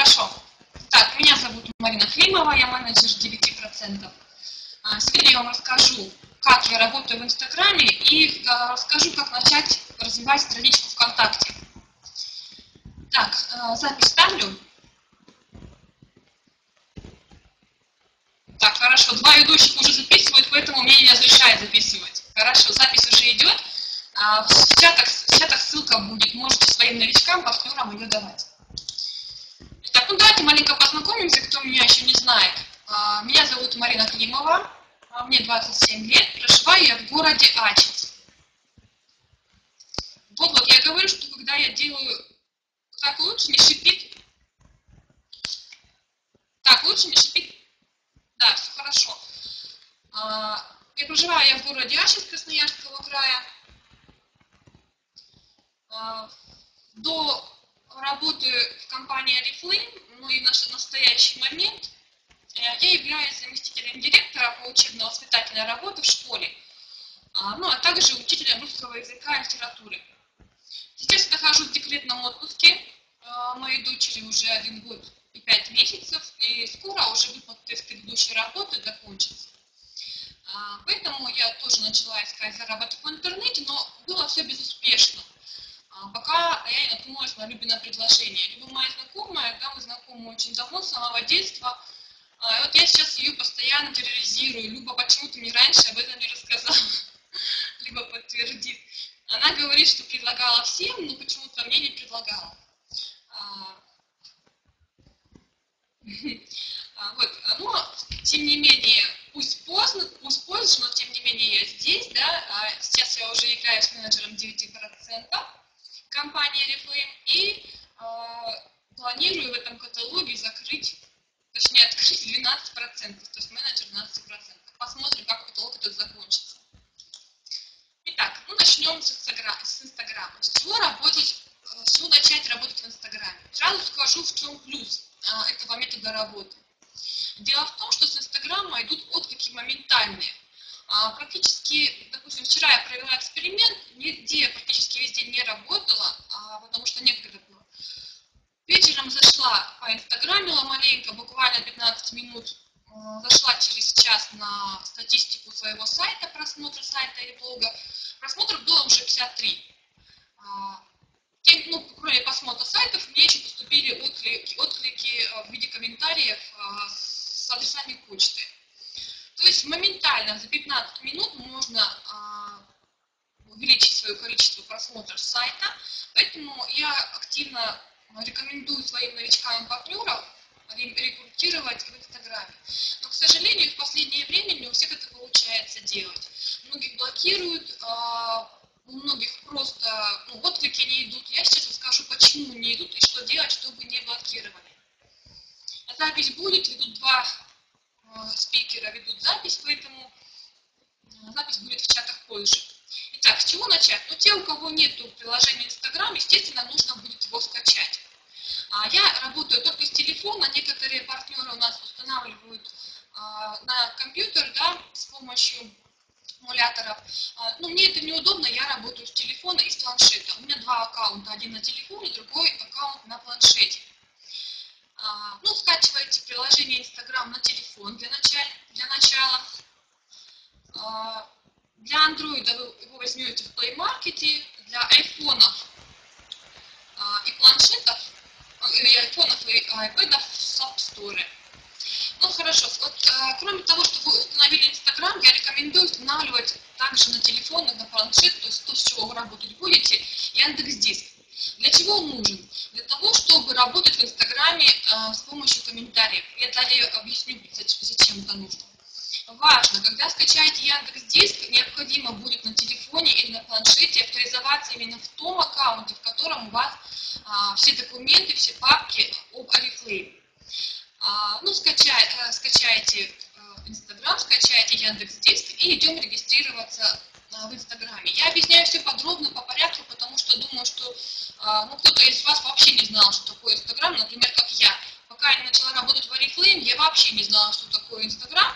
Хорошо. Так, меня зовут Марина Климова, я менеджер 9%. Сегодня я вам расскажу, как я работаю в Инстаграме и расскажу, как начать развивать страничку ВКонтакте. Так, запись ставлю. Так, хорошо, два ведущих уже записывают, поэтому мне не разрешает записывать. Хорошо, запись уже идет. В чатах ссылка будет, можете своим новичкам, партнерам ее давать. Так, ну давайте маленько познакомимся, кто меня еще не знает. Меня зовут Марина Климова, мне 27 лет, проживаю я в городе Ачинск. Вот я говорю, что когда я делаю так лучше, не шипит. Так, лучше не шипит. Да, все хорошо. Проживаю я в городе Ачинск Красноярского края. До работы в компании Oriflame, ну и в настоящий момент, я являюсь заместителем директора по учебно-воспитательной работе в школе, ну а также учителем русского языка и литературы. Сейчас я нахожусь в декретном отпуске, моей дочери уже 1 год и 5 месяцев, и скоро уже выплаты с предыдущей работы закончатся. Поэтому я тоже начала искать заработок в интернете, но было все безуспешно, пока я не наткнулась на Любино предложение. Люба моя знакомая, да, мы знакомы очень давно, с самого детства. И вот я сейчас ее постоянно терроризирую. Люба, почему ты мне раньше об этом не рассказала? Либо подтвердит. Она говорит, что предлагала всем, но почему-то мне не предлагала. Но, тем не менее, пусть поздно, пусть позже, но тем не менее я здесь, да, сейчас я уже являюсь менеджером 9% компании Oriflame и планирую в этом каталоге открыть 12%, то есть менеджер 12%. Посмотрим, как каталог этот закончится. Итак, начнем с Инстаграма. С чего начать работать в Инстаграме? Сразу скажу, в чем плюс этого метода работы. Дело в том, что с Инстаграма идут отклики моментальные. Практически, допустим, вчера я провела эксперимент, нигде практически везде не работала, потому что некогда было. Вечером зашла по инстаграмила маленько, буквально 15 минут, зашла через час на статистику своего сайта, просмотра сайта или блога. Просмотров было уже 53. Кроме просмотра сайтов, мне еще поступили отклики в виде комментариев с адресами почты. То есть моментально за 15 минут можно увеличить свое количество просмотров сайта, поэтому я активно рекомендую своим новичкам и партнерам рекрутировать в Инстаграме. Но, к сожалению, в последнее время не у всех это получается делать. Многих блокируют, у многих просто отклики не идут. Я сейчас расскажу, почему не идут и что делать, чтобы не блокировали. Запись будет, ведут 2 спикера, ведут запись, поэтому запись будет в чатах позже. Итак, с чего начать? Те, у кого нет приложения Инстаграм, естественно, нужно будет его скачать. Я работаю только с телефона, некоторые партнеры у нас устанавливают на компьютер, да, с помощью эмуляторов. Мне это неудобно, я работаю с телефона и с планшета. У меня 2 аккаунта, один на телефоне, другой аккаунт на планшете. Скачивайте приложение Инстаграм на телефон для начала. Для андроида вы его возьмете в Play Market, для айфонов и планшетов, и айфонов и айпэдов в Soft Store. Хорошо, кроме того, что вы установили Инстаграм, я рекомендую устанавливать также на телефон, на планшет, то есть то, с чего вы работать будете, Яндекс.Диск. Для чего он нужен? Для того, чтобы работать в Инстаграме с помощью комментариев. Я далее объясню, зачем это нужно. Важно, когда скачаете Яндекс.Диск, необходимо будет на телефоне или на планшете авторизоваться именно в том аккаунте, в котором у вас все документы, все папки об Oriflame. Скачайте Инстаграм, скачайте Яндекс.Диск и идем регистрироваться в Инстаграме. Я объясняю все подробно по порядку, потому что думаю, что кто-то из вас вообще не знал, что такое Инстаграм, например, как я. Пока я не начала работать в Oriflame, я вообще не знала, что такое Инстаграм.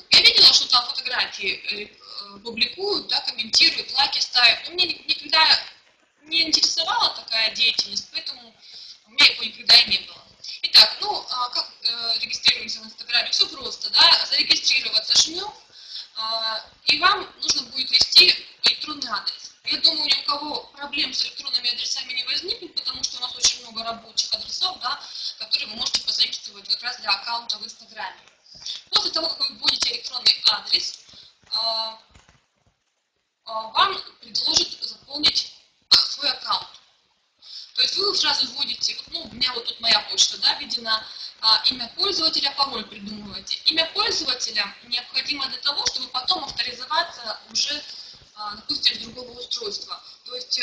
Я видела, что там фотографии публикуют, да, комментируют, лайки ставят, но мне никогда не интересовала такая деятельность, поэтому у меня его никогда и не было. Итак, Инстаграме все просто, да, зарегистрироваться жмем, и вам нужно будет ввести электронный адрес. Я думаю, ни у кого проблем с электронными адресами не возникнет, потому что у нас очень много рабочих адресов, да, которые вы можете позаимствовать как раз для аккаунта в Инстаграме. После того, как вы вводите электронный адрес, вам предложат заполнить свой аккаунт. То есть вы сразу вводите, ну, у меня вот тут моя почта, да, введена, имя пользователя, пароль придумываете. Имя пользователя необходимо для того, чтобы потом авторизоваться уже, допустим, с другого устройства. То есть,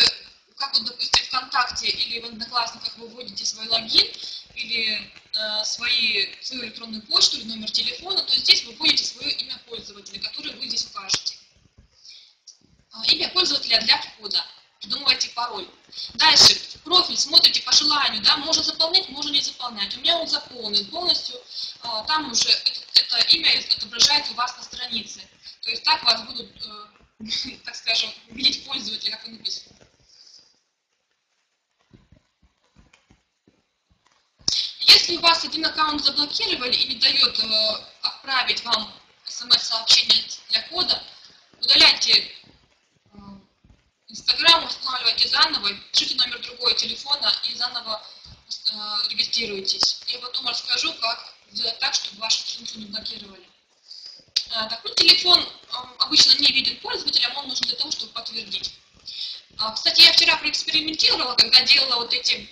как вот, допустим, ВКонтакте или в Одноклассниках вы вводите свой логин или свою электронную почту или номер телефона, то здесь вы вводите свое имя пользователя, которое вы здесь укажете. Имя пользователя для входа. Придумывайте пароль. Дальше, профиль смотрите по желанию, да, можно заполнять, можно не заполнять. У меня он заполнен полностью, там уже это имя отображается у вас на странице. То есть так вас будут, так скажем, видеть пользователи, как и написано. Если у вас один аккаунт заблокировали и не дает отправить вам смс-сообщение для кода, удаляйте Инстаграм, устанавливайте заново, пишите номер другого телефона и заново регистрируйтесь. Я потом расскажу, как сделать так, чтобы вашу страницу не блокировали. Так, ну, телефон обычно не виден пользователям, он нужен для того, чтобы подтвердить. Кстати, я вчера проэкспериментировала, когда делала вот эти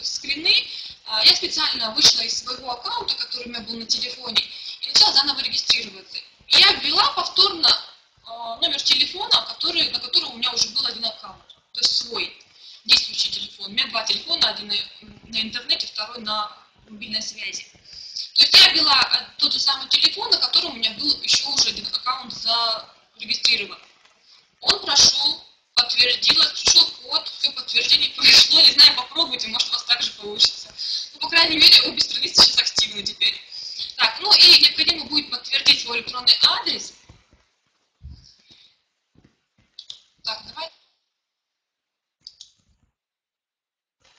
скрины, я специально вышла из своего аккаунта, который у меня был на телефоне, и начала заново регистрироваться. И я ввела повторно номер телефона, на котором у меня уже был один аккаунт, то есть свой действующий телефон. У меня два телефона, один на интернете, второй на мобильной связи. То есть я ввела тот же самый телефон, на котором у меня был еще уже один аккаунт зарегистрирован. Он прошел, подтвердилось, пришел код, все подтверждение прошло, не знаю, попробуйте, может у вас так же получится. Ну, по крайней мере, обе страницы сейчас активны теперь. Так, ну и необходимо будет подтвердить свой электронный адрес. Так, давай.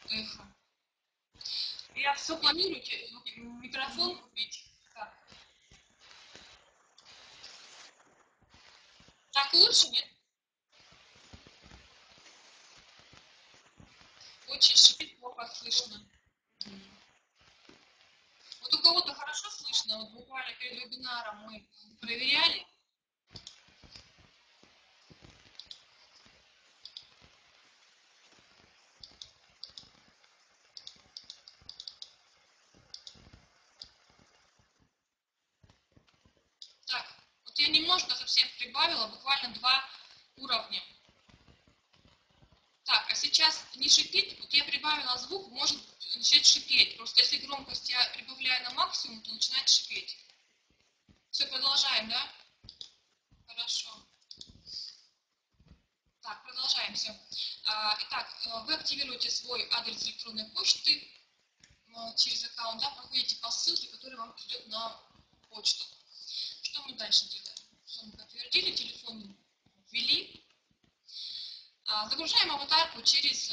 Эхо. Я все планирую, микрофон купить. Так лучше, нет? Очень шипит, плохо слышно. Вот у кого-то хорошо слышно, вот буквально перед вебинаром мы проверяли. Так, вот я немножко совсем прибавила, буквально 2 уровня. Так, а сейчас не шипит, вот я прибавила звук, может начать шипеть. Просто если громкость я прибавляю на максимум, то начинает шипеть. Все, продолжаем, да? Хорошо. Так, продолжаем, все. Итак, вы активируете свой адрес электронной почты через аккаунт, да, проходите по ссылке, которая вам придет на почту. Что мы дальше делаем? Все, мы подтвердили, телефон ввели. Загружаем аватарку через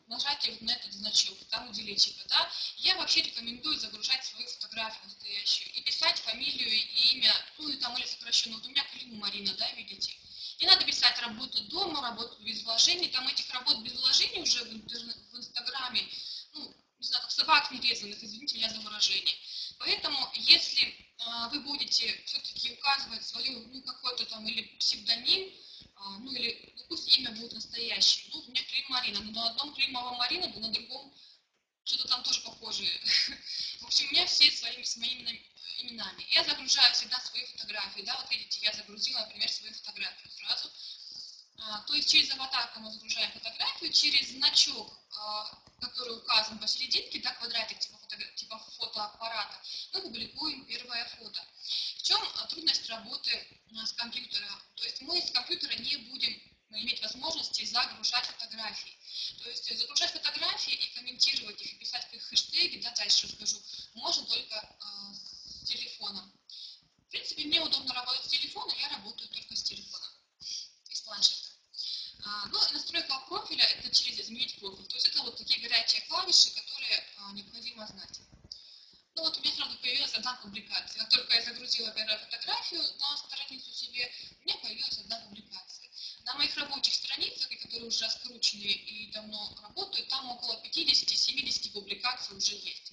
нажатие вот на этот значок, там где личико, да. Я вообще рекомендую загружать свою фотографию настоящую и писать фамилию и имя, ну и там или сокращенно. Вот у меня Клима Марина, да, видите. Не надо писать работа дома, работа без вложений, там этих работ без вложений уже в Инстаграме, ну, не знаю, как собак нерезанных, извините меня за выражение. Поэтому, если вы будете все-таки указывать свою, ну, какой-то там или псевдоним, ну, или, ну, пусть имя будет настоящее. Ну, у меня Клим Марина, но на одном Климова Марина, на другом что-то там тоже похожее. В общем, у меня все с моими именами. Я загружаю всегда свои фотографии, да, вот видите, я загрузила, например, свою фотографию сразу. То есть через аватарку мы загружаем фотографию, через значок, который указан посерединке, да, квадратик типа фотоаппарата, мы публикуем первое фото. В чем трудность работы с компьютера? То есть мы с компьютера не будем иметь возможности загружать фотографии. То есть загружать фотографии и комментировать их, и писать их хэштеги, да, дальше расскажу, можно только с телефоном. В принципе, мне удобно работать с телефона, я работаю только с телефона, из планшета. Ну, и настройка профиля — это через изменить профиль. То есть это вот такие горячие клавиши, которые необходимо знать. Ну вот у меня одна публикация. Как только я загрузила первую фотографию на страницу себе, у меня появилась одна публикация. На моих рабочих страницах, которые уже раскручены и давно работают, там около 50-70 публикаций уже есть.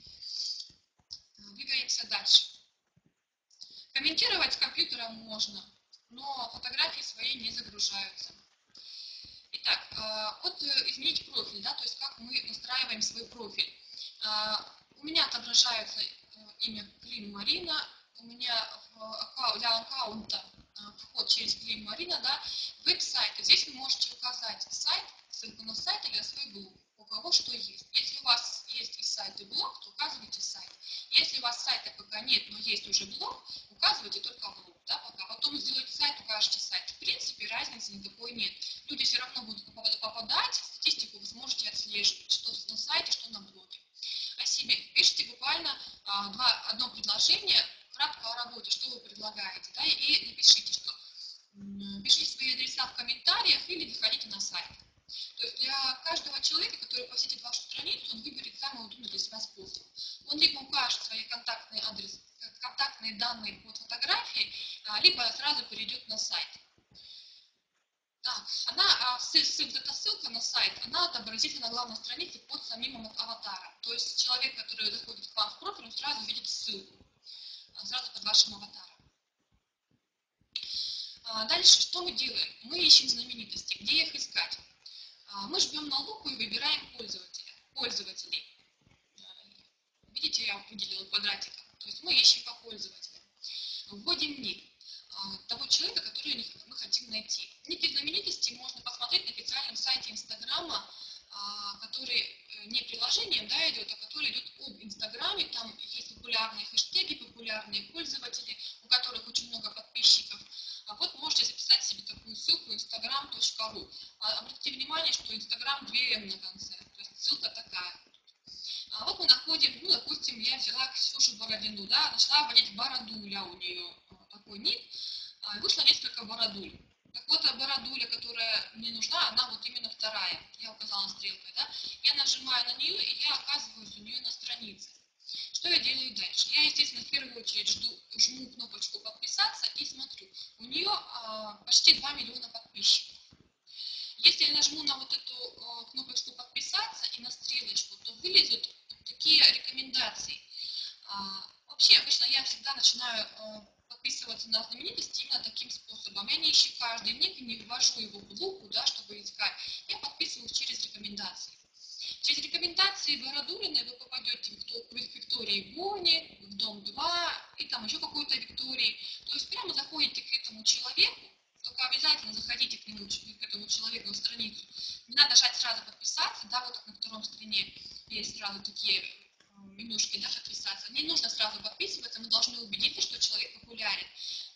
Двигаемся дальше. Комментировать с компьютера можно, но фотографии свои не загружаются. Итак, вот изменить профиль, да, то есть как мы настраиваем свой профиль. У меня отображается имя Клим Марина, у меня для аккаунта вход через Клим Марина, да, веб-сайты. Здесь вы можете указать сайт, ссылку на сайт или на свой блог, у кого что есть. Если у вас есть и сайт, и блог, то указывайте сайт. Если у вас сайта пока нет, но есть уже блог, указывайте только блог, да, пока. Потом сделаете сайт, укажете сайт. В принципе, разницы никакой нет. Люди все равно будут попадать, статистику вы сможете отслеживать, что на сайте, что на блоге. О себе. Пишите буквально одно предложение, кратко о работе, что вы предлагаете, да, и напишите, что пишите свои адреса в комментариях или заходите на сайт. То есть для каждого человека, который посетит вашу страницу, он выберет самый удобный для себя способ. Он либо укажет свои контактные данные под фотографией, либо сразу перейдет на сайт. Так, эта ссылка на сайт, она отобразится на главной странице под самим аватаром. То есть человек, который заходит к вам в профиль, он сразу видит ссылку, сразу под вашим аватаром. Дальше, что мы делаем? Мы ищем знаменитости. Где их искать? Мы жмем на лупу и выбираем пользователей. Видите, я выделила квадратиком. То есть мы ищем по пользователям. Вводим ник того человека, который мы хотим найти. Ники знаменитостей можно посмотреть на официальном сайте Инстаграма, который не приложением, да, идет, а который идет об Инстаграме. Там есть популярные хэштеги, популярные пользователи, у которых очень много подписчиков. Вот можете записать себе такую ссылку instagram.ru. Обратите внимание, что Инстаграм 2М на конце, то есть ссылка такая. Вот мы находим, ну, допустим, я взяла Ксюшу Бородину, да, нашла вводить Бородуля у нее такой ник, и вышло несколько Бородуль. Так вот, Бородуля, которая мне нужна, она вот именно вторая, я указала стрелкой, да, я нажимаю на нее, и я оказываюсь у нее на странице. Что я делаю дальше? Я, естественно, в первую очередь жму кнопочку «Подписаться» и смотрю. У нее почти 2 миллиона подписчиков. Если я нажму на вот эту кнопочку «Подписаться» и на стрелочку, то вылезут такие рекомендации. Вообще, обычно я всегда начинаю подписываться на знаменитости именно таким способом. Я не ищу каждый ник и не ввожу его в лупу, да, чтобы искать. Я подписываюсь через рекомендации. Через рекомендации Бородулиной вы попадете к Виктории Бони, в Дом 2 и там еще какой-то Виктории. То есть прямо заходите к этому человеку, только обязательно заходите к этому человеку на страницу. Не надо нажать сразу подписаться, да, вот на втором скрине есть сразу такие менюшки, да, подписаться. Не нужно сразу подписываться, мы должны убедиться, что человек популярен.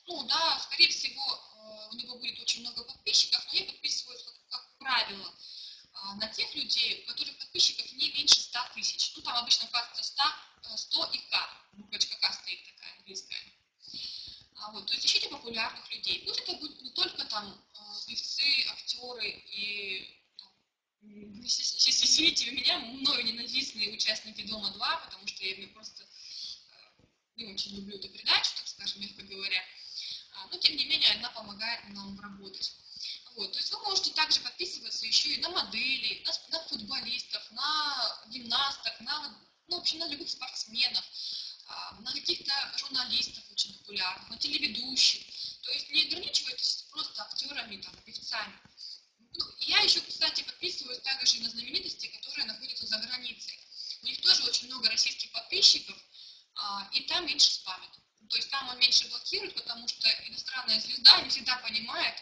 Ну да, скорее всего, у него будет очень много подписчиков, но я подписываюсь, как правило, на тех людей, у которых подписчиков не меньше 100 тысяч. Ну, там обычно указывается 100 и К. Буквочка К стоит такая английская. Вот, то есть ищите популярных людей. Пусть это будут не только там певцы, актеры и извините меня, мною ненавистные участники Дома 2, потому что я просто не очень люблю эту передачу, так скажем, мягко говоря. Но тем не менее она помогает нам работать. Вот, то есть вы можете также подписываться еще и на моделей, на футболистов, на гимнасток, ну, в общем, на любых спортсменов, на каких-то журналистов очень популярных, на телеведущих. То есть не ограничивайтесь просто актерами, там, певцами. Ну, я еще, кстати, подписываюсь также и на знаменитости, которые находятся за границей. У них тоже очень много российских подписчиков, и там меньше спамят. То есть там он меньше блокирует, потому что иностранная звезда не всегда понимает,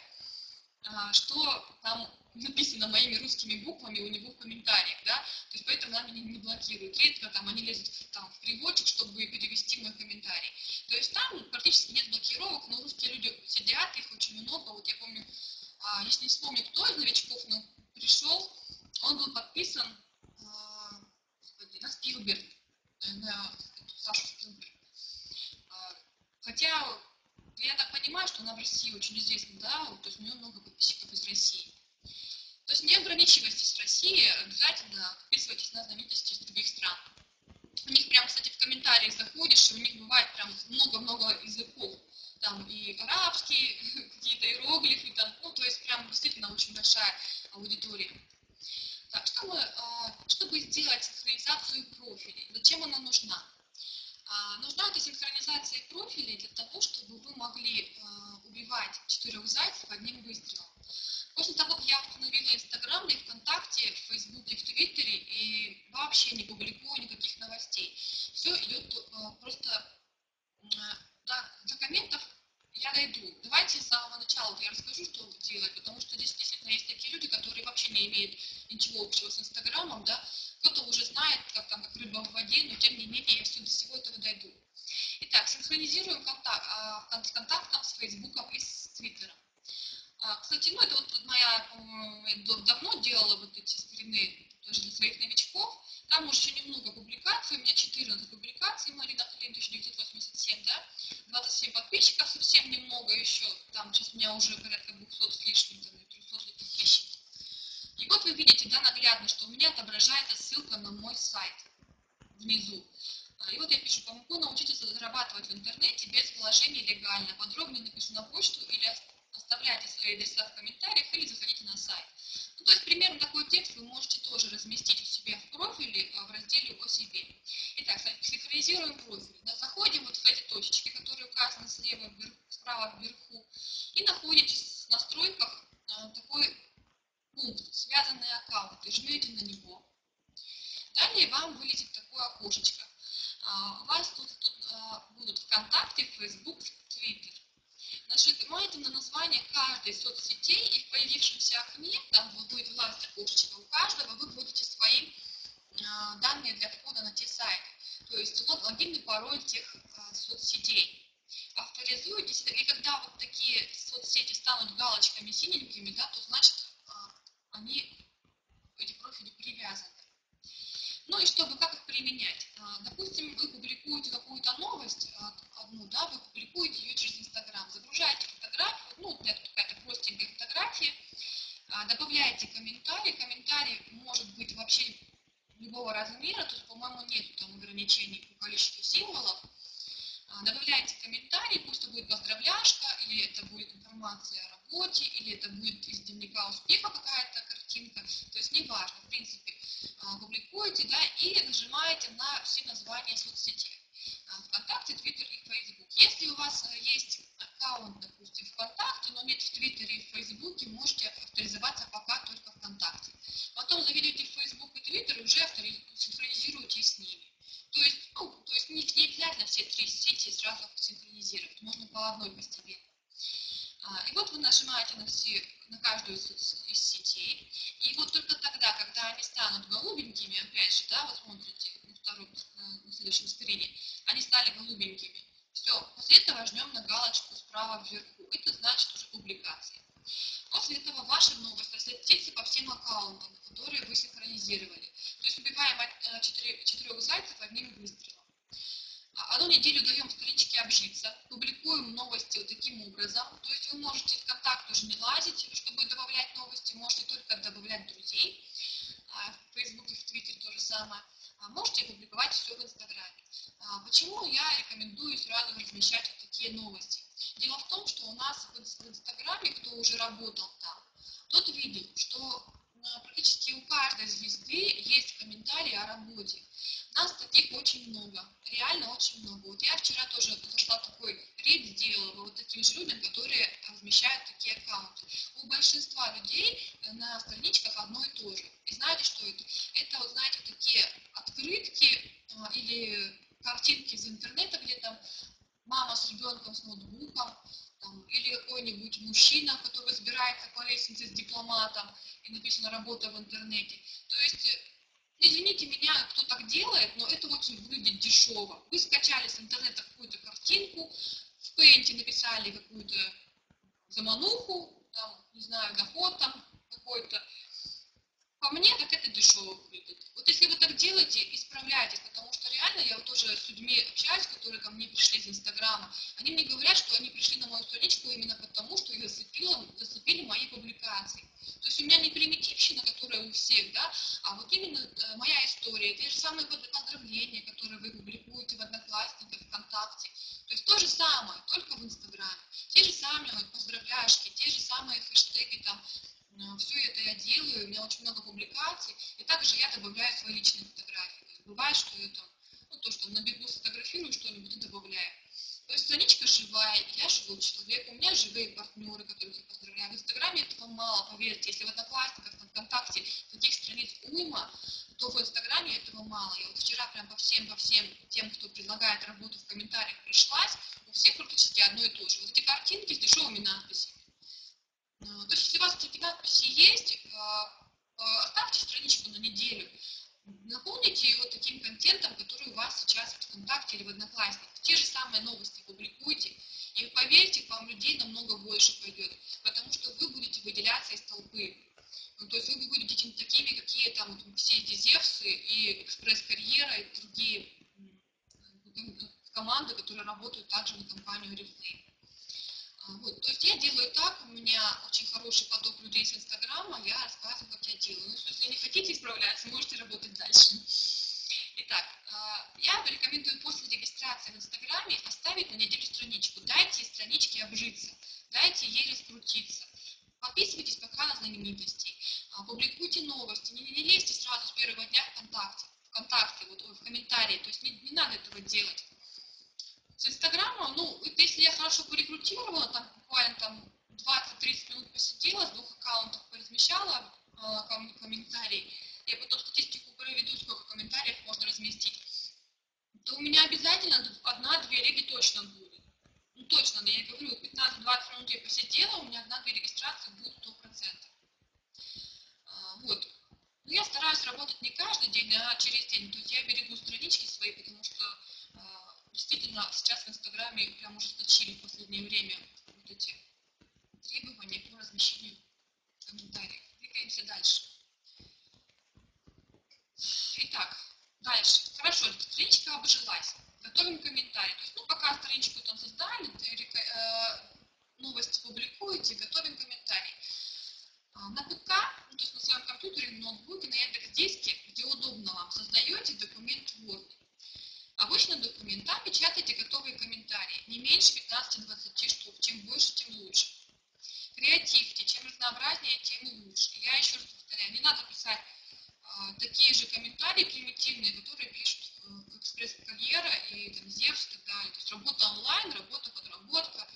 что там написано моими русскими буквами у него в комментариях, да, то есть поэтому она меня не блокирует. Редко там они лезут в переводчик, чтобы перевести мой комментарий. То есть там практически нет блокировок, но русские люди сидят, их очень много. Вот я помню, если не вспомню, кто из новичков пришел, он был подписан на Спилберг, на Сашу Спилберг. Хотя я так понимаю, что она в России очень известна, да, то есть у нее много подписчиков из России. То есть не ограничивайтесь в России, обязательно подписывайтесь на знаменитости из других стран. У них прям, кстати, в комментариях заходишь, и у них бывает прям много-много языков. Там и арабский, какие-то иероглифы, там, ну, то есть прям действительно очень большая аудитория. Так, чтобы сделать синхронизацию профилей, зачем она нужна? Нужна эта синхронизация профилей для того, чтобы вы могли убивать 4 зайцев одним выстрелом. После того, как я установила Инстаграм, и ВКонтакте, в Фейсбуке, в Твиттере и вообще не публикую никаких новостей. Все идет просто до комментов я дойду. Давайте с самого начала я расскажу, что делать, потому что здесь действительно есть такие люди, которые вообще не имеют ничего общего с Инстаграмом, да, кто-то уже знает, как рыба в воде, но тем не менее я все до всего этого дойду. Итак, синхронизируем с контактом, с Фейсбуком и с Твиттером. Кстати, ну это вот я давно делала вот эти скрины тоже для своих новичков. Там уже еще немного публикаций, у меня 14 публикаций, Марина Халин, 1987, да, 27 подписчиков, совсем немного еще, там сейчас у меня уже порядка 200 с лишним, 300 подписчиков. И вот вы видите, да, наглядно, что у меня отображается ссылка на мой сайт внизу. И вот я пишу: помогу научиться зарабатывать в интернете без вложений легально. Подробнее напишу на почту или оставляйте свои адреса в комментариях или заходите на сайт. Ну, то есть примерно такой текст вы можете тоже разместить у себя в профиле в разделе «О себе». Итак, синхронизируем профиль. Заходим вот в эти точечки, которые указаны справа вверху, и находите в настройках такой пункт «Связанные аккаунты». Жмете на него. Далее вам вылезет такое окошечко. У вас тут будут ВКонтакте, Фейсбук, Твиттер. Нажимаете на название каждой из соцсетей, и в появившемся окне, там будет власть окошечко, у каждого вы вводите свои данные для входа на те сайты. То есть логин и пароль тех соцсетей. Авторизуетесь, и когда вот такие соцсети станут галочками синенькими, да, то значит эти профили привязаны. Ну и как их применять? Допустим, вы публикуете какую-то новость одну, да, вы публикуете ее через Инстаграм, загружаете фотографию, ну, у меня тут какая-то простенькая фотография, добавляете комментарий может быть вообще любого размера, тут, по-моему, нет там ограничений по количеству символов. Добавляете комментарий, пусть это будет поздравляшка, или это будет информация о работе, или это будет из дневника успеха какая-то картинка, то есть неважно, в принципе, публикуете, да, и нажимаете на все названия соцсетей. ВКонтакте, Твиттер и Фейсбук. Если у вас есть аккаунт, допустим, ВКонтакте, но нет в Твиттере и в Фейсбуке, можете авторизоваться пока только ВКонтакте. Потом заведете в Фейсбук и Твиттер и уже синхронизируете с ними. То есть не обязательно все 3 сети сразу синхронизировать, можно по одной постепенно. И вот вы нажимаете на каждую из сетей, и вот только тогда, когда они станут голубенькими, опять же, да, вы смотрите на следующем скрине, они стали голубенькими. Все, после этого жмем на галочку справа вверху, это значит уже публикация. После этого ваша новость разлетится по всем аккаунтам, которые вы синхронизировали. То есть убиваем 4 зайцев одним выстрелом. Одну неделю даем страничке обжиться, публикуем новости вот таким образом. То есть вы можете в контакт уже не лазить, чтобы добавлять новости, можете только добавлять друзей. В Фейсбуке, в Твиттере то же самое. Можете публиковать все в Инстаграме. Почему я рекомендую сразу размещать вот такие новости? Дело в том, что у нас в Инстаграме, кто уже работал там, тот видел, что практически у каждой звезды есть комментарии о работе. Нас таких очень много, реально очень много. Вот я вчера тоже зашла в такой рейд, сделала вот таким же людям, которые размещают такие аккаунты. У большинства людей на страничках одно и то же. И знаете, что это? Это, вот знаете, такие открытки или картинки из интернета, где там мама с ребенком с ноутбуком, там, или какой-нибудь мужчина, который взбирается по лестнице с дипломатом, и написано «работа в интернете». То есть, извините меня, кто так делает, но это очень выглядит дешево. Вы скачали с интернета какую-то картинку, в Paint написали какую-то замануху, там, не знаю, доход там какой-то. По мне, так это дешево выглядит. Вот если вы так делаете, исправляйтесь, потому что реально я вот тоже с людьми общаюсь, которые ко мне пришли из Инстаграма. Они мне говорят, что они пришли на мою страничку именно потому, что их зацепили мои публикации. То есть у меня не примитивщина, которая у всех, да, а вот именно моя история, те же самые поздравления, которые вы публикуете в Одноклассниках, ВКонтакте. То есть то же самое, только в Инстаграме. Те же самые поздравляшки, те же самые хэштеги, там, все это я делаю, у меня очень много публикаций, и также я добавляю свои личные фотографии. То есть бывает, что я там, ну, то, что на бегу сфотографирую что-нибудь и добавляю. То есть страничка живая, я живой человек, у меня живые партнеры, которых я поздравляю. В Инстаграме этого мало, поверьте. Если в Одноклассниках, там, ВКонтакте таких страниц уйма, то в Инстаграме этого мало. Я вот вчера прям по всем тем, кто предлагает работу в комментариях, прошлась, у всех практически одно и то же. Вот эти картинки с дешевыми надписями. То есть, если у вас такие надписи есть, оставьте страничку на неделю, наполните ее таким контентом, который у вас сейчас в ВКонтакте или в Одноклассниках. Те же самые новости публикуйте, и поверьте, к вам людей намного больше пойдет, потому что вы будете выделяться из толпы. Ну, то есть вы будете не такими, какие там вот, все эти Зевсы и Экспресс-карьера и другие команды, которые работают также на компанию Reflame. Вот, то есть я делаю так, у меня очень хороший поток людей с Инстаграма, я рассказываю, как я делаю. Ну, если не хотите исправляться, можете работать дальше. Итак, я рекомендую после регистрации в Инстаграме оставить на неделю страничку. Дайте страничке обжиться, дайте ей раскрутиться. Подписывайтесь пока на знаменитостей, публикуйте новости, не лезьте сразу с первого дня ВКонтакте, вот, в комментарии, то есть не надо этого делать. С Инстаграма, ну, если я хорошо порекрутировала, там буквально там 20-30 минут посидела, с 2 аккаунтов поразмещала комментарии, я потом статистику проведу, сколько комментариев можно разместить, то у меня обязательно 1-2 реги точно будет. Ну, точно, я говорю, 15-20 минут я посидела, у меня 1-2 регистрации будут 100%. Вот. Но я стараюсь работать не каждый день, а через день. То есть я берегу странички свои, потому что действительно сейчас в Инстаграме прям ужесточили в последнее время вот эти требования по размещению комментариев. Двигаемся дальше. Итак, дальше. Хорошо, страничка обжилась. Готовим комментарий. То есть, ну, пока страничку там создали, новости публикуете, готовим комментарий. На ПК, ну, то есть на своем компьютере, ноутбуке, на Яндекс.Диске, где удобно вам, создаете документ Word. Обычно документ, там печатайте готовые комментарии, не меньше 15-20 штук, чем больше, тем лучше. Креативьте, чем разнообразнее, тем лучше. Я еще раз повторяю, не надо писать такие же комментарии примитивные, которые пишут Экспресс-карьера и там, Зевс и так далее. То есть работа онлайн, работа подработка.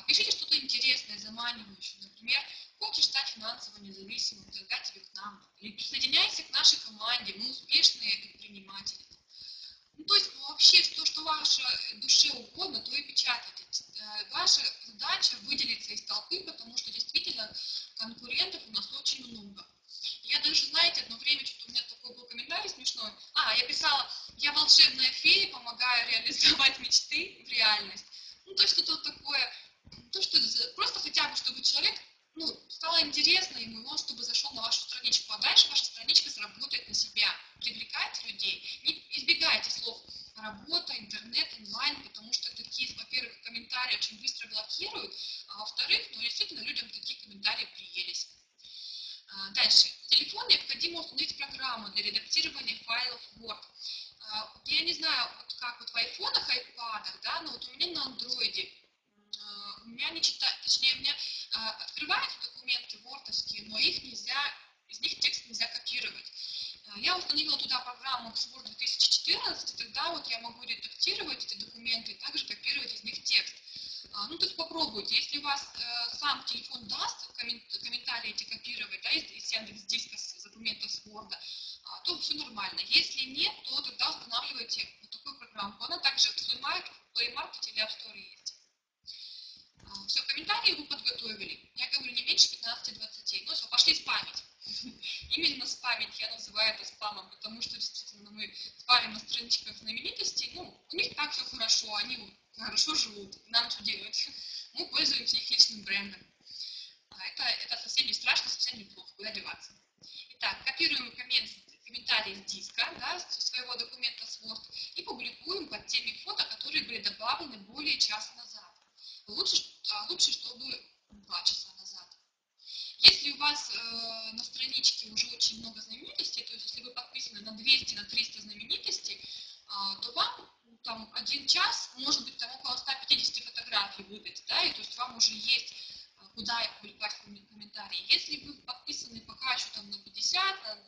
Пишите что-то интересное, заманивающее. Например, хочешь стать финансово независимым, тогда тебе к нам. Или присоединяйся к нашей команде, мы успешные предприниматели. Ну, то есть вообще то, что вашей душе угодно, то и печатайте. Ваша задача выделиться из толпы, потому что действительно конкурентов у нас очень много. Я даже, знаете, одно время, что-то у меня такой был комментарий смешной. Я писала, я волшебная фея, помогаю реализовать мечты в реальность. Ну, то есть что-то вот такое, то, что просто хотя бы, чтобы человек, ну, стало интересно ему, он чтобы зашел на вашу страничку, а дальше ваша страничка сработает на себя. Привлекайте людей, не избегайте слов работа, интернет, онлайн, потому что такие, во-первых, комментарии очень быстро блокируют, а во-вторых, ну, действительно, людям такие комментарии приелись. Дальше. В телефон необходимо установить программу для редактирования файлов Word. Я не знаю, вот как вот в айфонах, айпадах, да, но вот у меня на андроиде, у меня не читают, точнее, у меня открываются документы вордовские, но их нельзя, из них текст нельзя копировать. Я установила туда программу Word 2014, и тогда вот я могу редактировать эти документы и также копировать из них текст. Ну, то есть попробуйте. Если у вас сам телефон даст комментарии эти копировать, да, из Яндекс.Диска, с документов с Word, то все нормально. Если нет, то тогда устанавливайте вот такую программку. Она также в Play Market или App Store есть. Все, комментарии вы подготовили. Я говорю, не меньше 15-20. Ну, все, пошли спамить. Именно спамить я называю это спамом, потому что действительно мы спамим на страничках знаменитостей. Ну, у них так все хорошо, они хорошо живут, нам что делать? Мы пользуемся их личным брендом. Это совсем не страшно, совсем неплохо, куда деваться. Итак, копируем комментарии с диска, да, со своего документа с Word, и публикуем под теми фото, которые были добавлены более часа назад. Лучше чтобы 2 часа назад. Если у вас подписано 300 знаменитостей, то вам там 1 час, может быть, там около 150 фотографий выдать, да, и то есть вам уже есть куда их публиковать в комментарии. Если вы подписаны пока еще там на 50,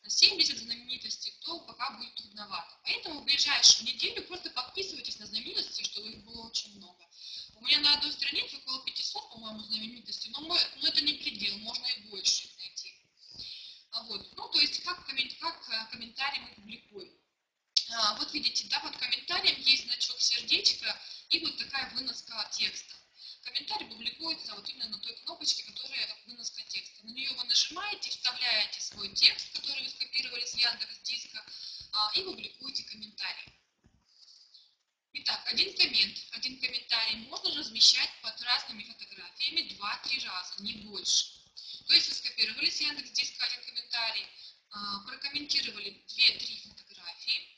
на 70 знаменитостей, то пока будет трудновато. Поэтому в ближайшую неделю просто подписывайтесь на знаменитости, чтобы их было очень много. У меня на одной странице около 500, по-моему, знаменитостей, но это не предел, можно и больше их найти. Вот. Ну, то есть, как комментарии мы публикуем. Вот видите, да, под комментарием есть значок сердечко и вот такая выноска текста. Комментарий публикуется вот именно на той кнопочке, которая выноска текста. На нее вы нажимаете, вставляете свой текст, который вы скопировали с Яндекс.Диска, и публикуете комментарий. Итак, один комментарий можно размещать под разными фотографиями 2-3 раза, не больше. То есть вы скопировали с Яндекс.Диска один комментарий, прокомментировали 2-3 фотографии,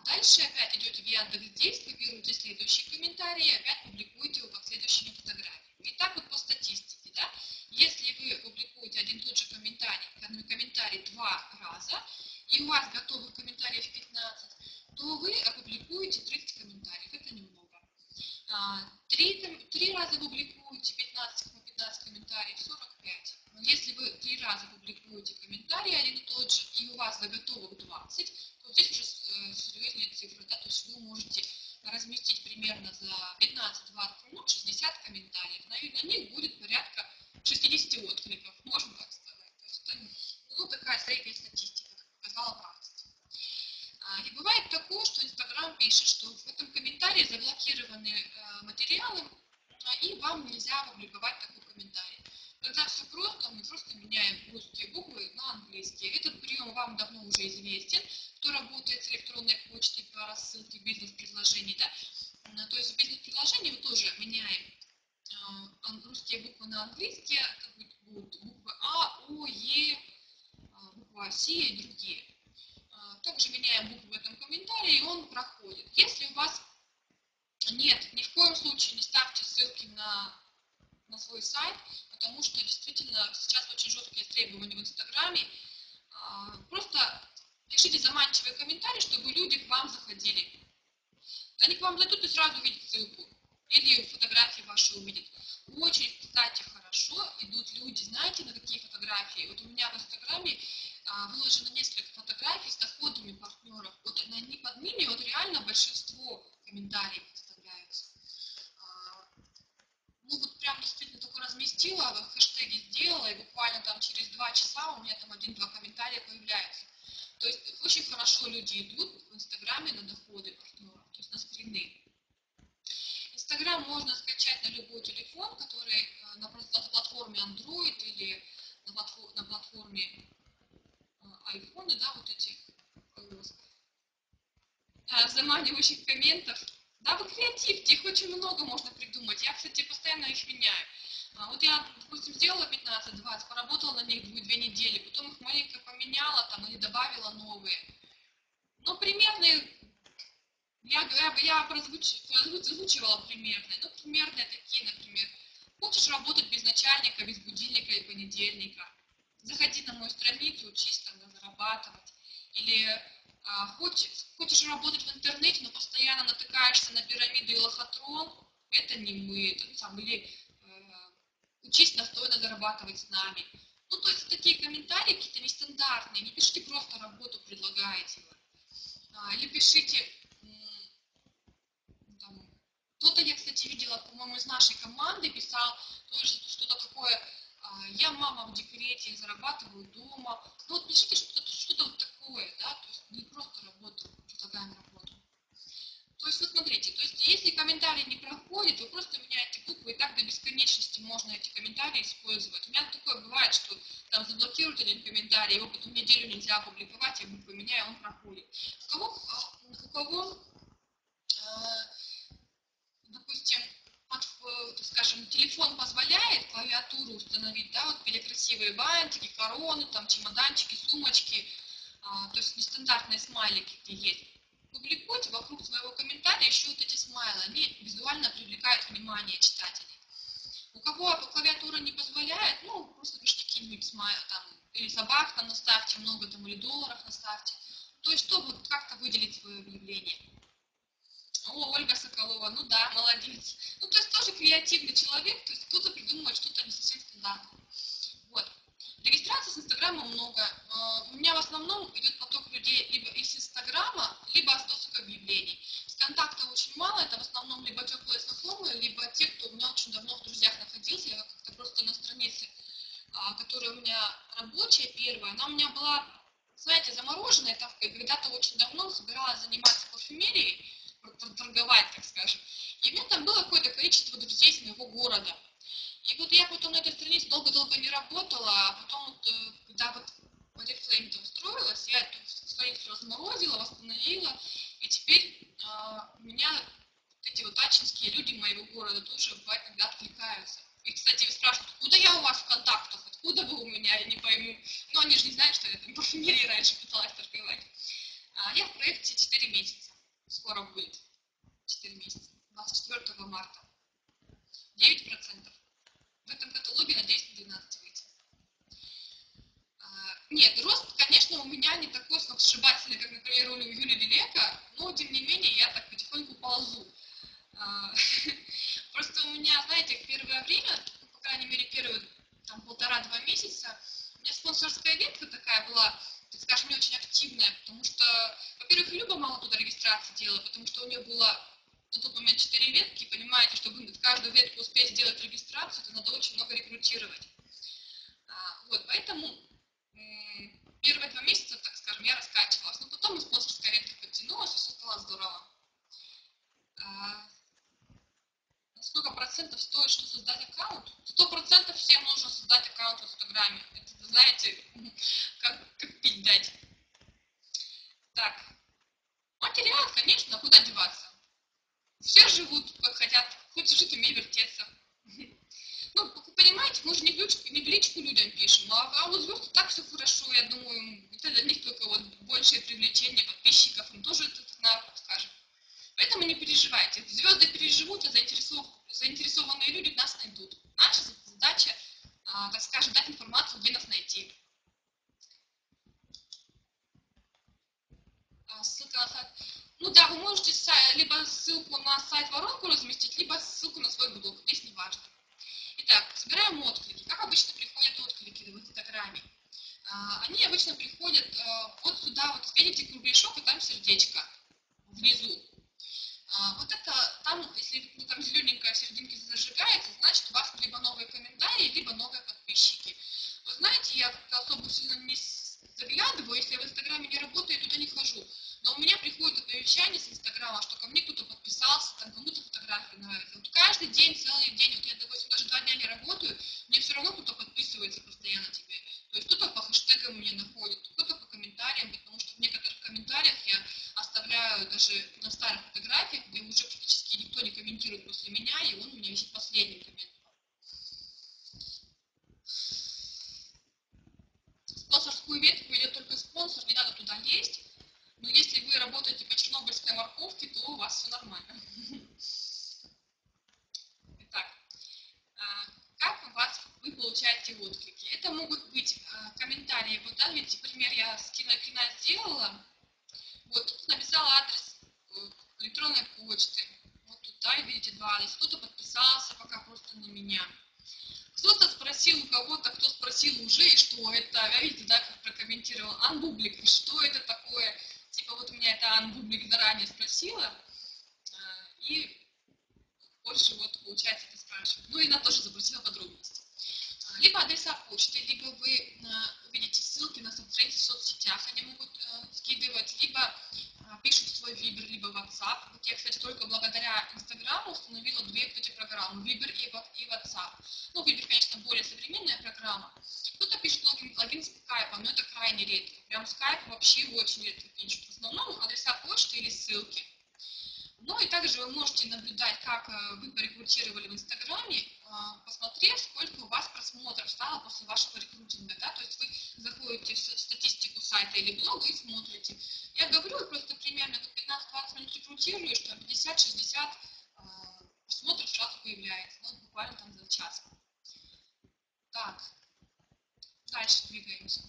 дальше опять идете в Яндекс.Диск, копируете следующий комментарий и опять публикуете его под следующими фотографиями. И так вот по статистике, да, если вы публикуете один и тот же комментарий 2 раза, и у вас готовых комментариев 15, то вы опубликуете 30 комментариев, это немного. 3 раза публикуете 15 комментариев, 45. Но если вы 3 раза публикуете комментарий один и тот же, и у вас заготовок 20, то здесь уже серьезнее цифры, да, то есть вы можете разместить примерно за 15-20 минут 60 комментариев. На них будет порядка 60 откликов, можно так сказать. То есть это такая средняя статистика, как показала практика. И бывает такое, что Инстаграм пишет, что в этом комментарии заблокированы материалы, и вам нельзя опубликовать такой комментарий. Тогда все просто, мы просто меняем русские буквы на английские. Этот прием вам давно уже известен, кто работает с электронной почтой по рассылке бизнес-предложений. Да? То есть в бизнес-предложении мы тоже меняем русские буквы на английские, будут буквы А, О, Е, буква С и другие. Также меняем буквы в этом комментарии, и он проходит. Если у вас нет, ни в коем случае не ставьте ссылки на свой сайт, потому что действительно сейчас очень жесткие требования в Инстаграме. Просто пишите заманчивые комментарии, чтобы люди к вам заходили. Они к вам зайдут и сразу увидят ссылку. Или фотографии ваши увидят. Очень, кстати, хорошо идут люди, знаете, на какие фотографии? Вот у меня в Инстаграме выложено несколько фотографий с доходами партнеров. Вот они под ними вот реально большинство комментариев оставляются. Ну вот прям действительно только разместила, хэштеги сделала, и буквально там через 2 часа у меня там 1-2 комментария появляются. То есть очень хорошо люди идут в Инстаграме на доходы партнеров, то есть на скрины. Инстаграм можно скачать на любой телефон, который на платформе Android или на платформе iPhone, да, вот этих заманивающих комментов. Да, вы креативьте, их очень много можно придумать. Я, кстати, постоянно их меняю. Вот я, допустим, сделала 15-20, поработала на них 2 недели, потом их маленько поменяла там или добавила новые. Но примерные, я озвучивала примерные. Ну, примерные такие, например. Хочешь работать без начальника, без будильника и понедельника? Заходи на мою страницу, учись тогда зарабатывать. Или хочешь работать в интернете, но постоянно натыкаешься на пирамиду и лохотрон, это не мы. Или учись достойно зарабатывать с нами. Ну, то есть такие комментарии какие-то нестандартные. Не пишите просто работу, предлагаете. Или пишите, кто-то, я, кстати, видела, по-моему, из нашей команды писал тоже что-то такое, я мама в декрете, зарабатываю дома. Ну вот пишите что-то вот такое, да, то есть не просто работу, предлагаем работу. То есть, вот смотрите, то есть если комментарий не проходит, вы просто меняете буквы, и так до бесконечности можно эти комментарии использовать. У меня такое бывает, что там заблокируют один комментарий, его потом неделю нельзя опубликовать, я буквы меняю, он проходит. У кого допустим, скажем, телефон позволяет клавиатуру установить, да, вот где красивые бантики, короны, там, чемоданчики, сумочки, то есть нестандартные смайлики, где есть. Публикуйте вокруг своего комментария еще вот эти смайлы, они визуально привлекают внимание читателей. У кого клавиатура не позволяет, ну, просто пишите какие-нибудь смайлы, там, или собак там наставьте много, там, или долларов наставьте. То есть, чтобы вот как-то выделить свое объявление. О, Ольга Соколова, ну да, молодец. Ну, то есть тоже креативный человек, то есть кто-то придумывает что-то не совсем стандартное. Вот. Регистраций с Инстаграма много. У меня в основном идет поток людей либо из Инстаграма, либо с доступа объявлений. С контакта очень мало, это в основном либо теплые знакомые, либо те, кто у меня очень давно в друзьях находился. Я как-то просто на странице, которая у меня рабочая, первая, она у меня была, знаете, замороженная, там когда-то очень давно собиралась заниматься парфюмерией, торговать, так скажем. И у меня там было какое-то количество друзей из моего города. И вот я потом на этой странице долго-долго не работала, а потом вот, когда вот в Oriflame устроилась, я эту страницу разморозила, восстановила, и теперь у меня вот эти вот ачинские люди моего города тоже бывает когда откликаются. И, кстати, спрашивают, откуда я у вас в контактах, откуда вы у меня, я не пойму. Ну, они же не знают, что я там парфюмерией раньше пыталась торговать. Я в проекте 4 месяца. Скоро будет 4 месяца. 24 марта. 9%. В этом каталоге надеюсь на 12 выйти. Нет, рост, конечно, у меня не такой сногсшибательный, как, например, у Юлии Белека, но, тем не менее, я так потихоньку ползу. Просто у меня, знаете, первое время, по крайней мере, первые там 1,5-2 месяца, у меня спонсорская ветка такая была, так скажем, не очень активная, потому что, во-первых, Люба мало туда регистрации делала, потому что у нее было на тот момент 4 ветки, понимаете, чтобы в каждую ветку успеть сделать регистрацию, это надо очень много рекрутировать. Вот, поэтому первые 2 месяца, так скажем, я раскачивалась, но потом и спонсорская ветка подтянулась, и все стало здорово. На сколько процентов стоит, что создать аккаунт? 100% всем нужно создать аккаунт в Инстаграме. Это, знаете, как пить дать. Так, материал, конечно, куда деваться? Все живут, как хотят, хоть жить, умей вертеться. Ну, понимаете, мы же не в личку людям пишем, а вот звезды так все хорошо, я думаю, это для них только вот большее привлечение подписчиков, им тоже это народ скажет. Поэтому не переживайте, звезды переживут, а заинтересованные люди нас найдут. Наша задача, так скажем, дать информацию, где нас найти. Ссылка на сайт. Ну да, вы можете либо ссылку на сайт воронку разместить, либо ссылку на свой блог, здесь не важно. Итак, собираем отклики. Как обычно приходят отклики в Инстаграме? Они обычно приходят вот сюда, вот видите кругляшок, и там сердечко внизу. Вот это, там, если там зелененькая в серединке зажигается, значит у вас либо новые комментарии, либо новые подписчики. Вы знаете, я как-то особо сильно не заглядываю, если я в Инстаграме не работаю, я туда не хожу. Но у меня приходит оповещание с Инстаграма, что ко мне кто-то подписался, там кому-то фотографии нравятся. Вот каждый день, целый день, вот я, допустим, даже 2 дня не работаю, мне все равно кто-то подписывается постоянно тебе. То есть кто-то по хэштегам меня находит, кто-то по комментариям, потому что в некоторых комментариях я оставляю даже на старых фотографиях, где уже практически никто не комментирует после меня, и он у меня висит последним комментом. Спонсорскую ветку идет только спонсор, не надо туда лезть. Но если вы работаете по чернобыльской морковке, то у вас все нормально. Итак, как вы получаете отклики? Это могут быть комментарии. Вот, да, видите, пример я с кино сделала. Вот тут написала адрес электронной почты. Вот тут, да, видите, 2 адреса. Кто-то подписался пока просто на меня. Кто-то спросил у кого-то, кто спросил уже, и что это, видите, да, как прокомментировал, анбублик, что это такое? Типа вот у меня это анбублик заранее спросила, и больше вот, получается, это спрашивает. Ну, и она тоже запросила подробности. Либо адреса почты, либо вы увидите ссылки на страницы в соцсетях, они могут скидывать, либо пишут в свой Viber, либо WhatsApp. Вот я, кстати, только благодаря Инстаграму установила 2 вот эти программы, Viber и WhatsApp. Ну, Viber, конечно, более современная программа. Кто-то пишет логин скайпа, но это крайне редко. Прям скайп вообще очень редко пишут. В основном адреса почты или ссылки. Ну и также вы можете наблюдать, как вы порекрутировали в Инстаграме, посмотрев, сколько у вас просмотров стало после вашего рекрутинга. Да? То есть вы заходите в статистику сайта или блога и смотрите. Я говорю, просто примерно 15-20 минут рекрутирую, что 50-60 просмотров сразу появляется. Ну, буквально там за час. Так, дальше двигаемся.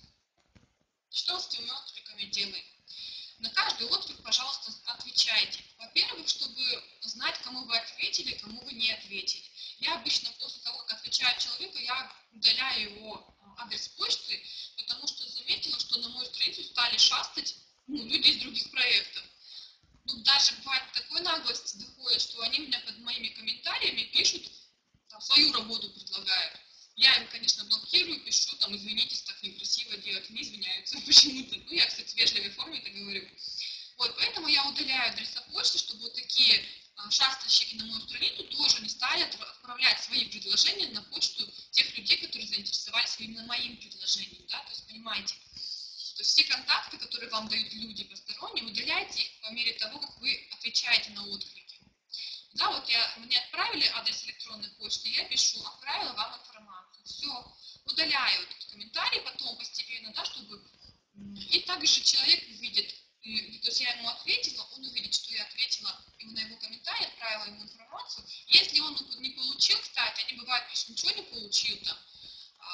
Что с теми откликами делаем? Ну, даже бывает такой наглости доходит, что они меня под моими комментариями пишут, там, свою работу предлагают. Я им, конечно, блокирую, пишу, там, извинитесь, так некрасиво делать, не извиняются почему-то. Ну, я, кстати, в вежливой форме это говорю. Вот, поэтому я удаляю адреса почты, чтобы вот такие шастальщики на мою страницу тоже не стали отправлять свои предложения на почту тех людей, которые заинтересовались именно моим предложением, да, то есть, понимаете, то есть все контакты, которые вам дают люди посторонние, удаляйте их по мере того, как вы отвечаете на отклики. Да, вот мне отправили адрес электронной почты, я пишу, отправила вам информацию. Все, удаляю этот комментарий потом постепенно, да, чтобы... И также человек увидит, то есть я ему ответила, он увидит, что я ответила ему на его комментарий, отправила ему информацию. Если он не получил, кстати, они бывают, пишут, ничего не получил там,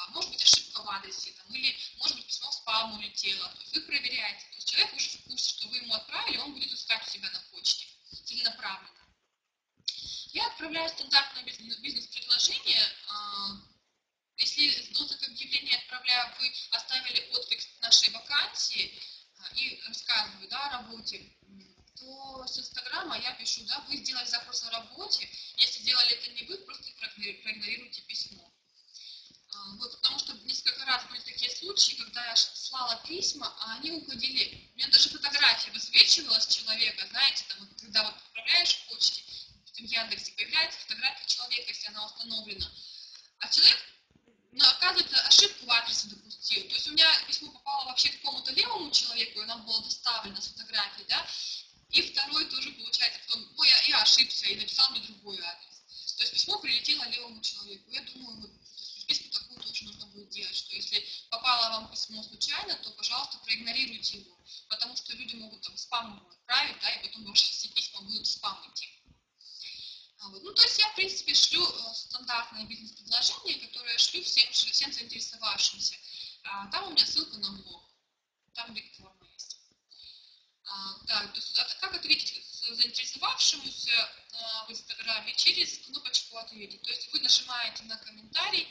может быть ошибка в адресе, там, или может быть письмо в спам улетело. То есть вы проверяете. То есть человек уже в курсе, что вы ему отправили, он будет искать у себя на почте целенаправленно. Я отправляю стандартное бизнес-предложение. Если до объявления отправляю, вы оставили отклик нашей вакансии и рассказываю, да, о работе, то с Инстаграма я пишу, да, вы сделали запрос о работе. Если делали это не вы, просто проигнорируйте письмо. Вот, потому что несколько раз были такие случаи, когда я слала письма, а они уходили. У меня даже фотография высвечивалась человека, знаете, там, вот, когда вот отправляешь в почте, в Яндексе появляется фотография человека, если она установлена. А человек, ну, оказывается, ошибку в адресе допустил. То есть у меня письмо попало вообще к какому-то левому человеку, и нам было доставлено с фотографией, да, и второй тоже, получается, потом, ой, я ошибся и написал мне другой адрес. То есть письмо прилетело левому человеку. Я думаю, вот списку такую тоже нужно будет делать, что если попало вам письмо случайно, то, пожалуйста, проигнорируйте его, потому что люди могут там спам его отправить, да, и потом ваши все письма будут в спам идти. Вот. Ну, то есть я, в принципе, шлю стандартное бизнес-предложение, которое шлю всем заинтересовавшимся. Там у меня ссылка на блог, там форма есть. Так, то есть как ответить заинтересовавшемуся в Инстаграме через кнопочку «Ответить». То есть вы нажимаете на комментарий,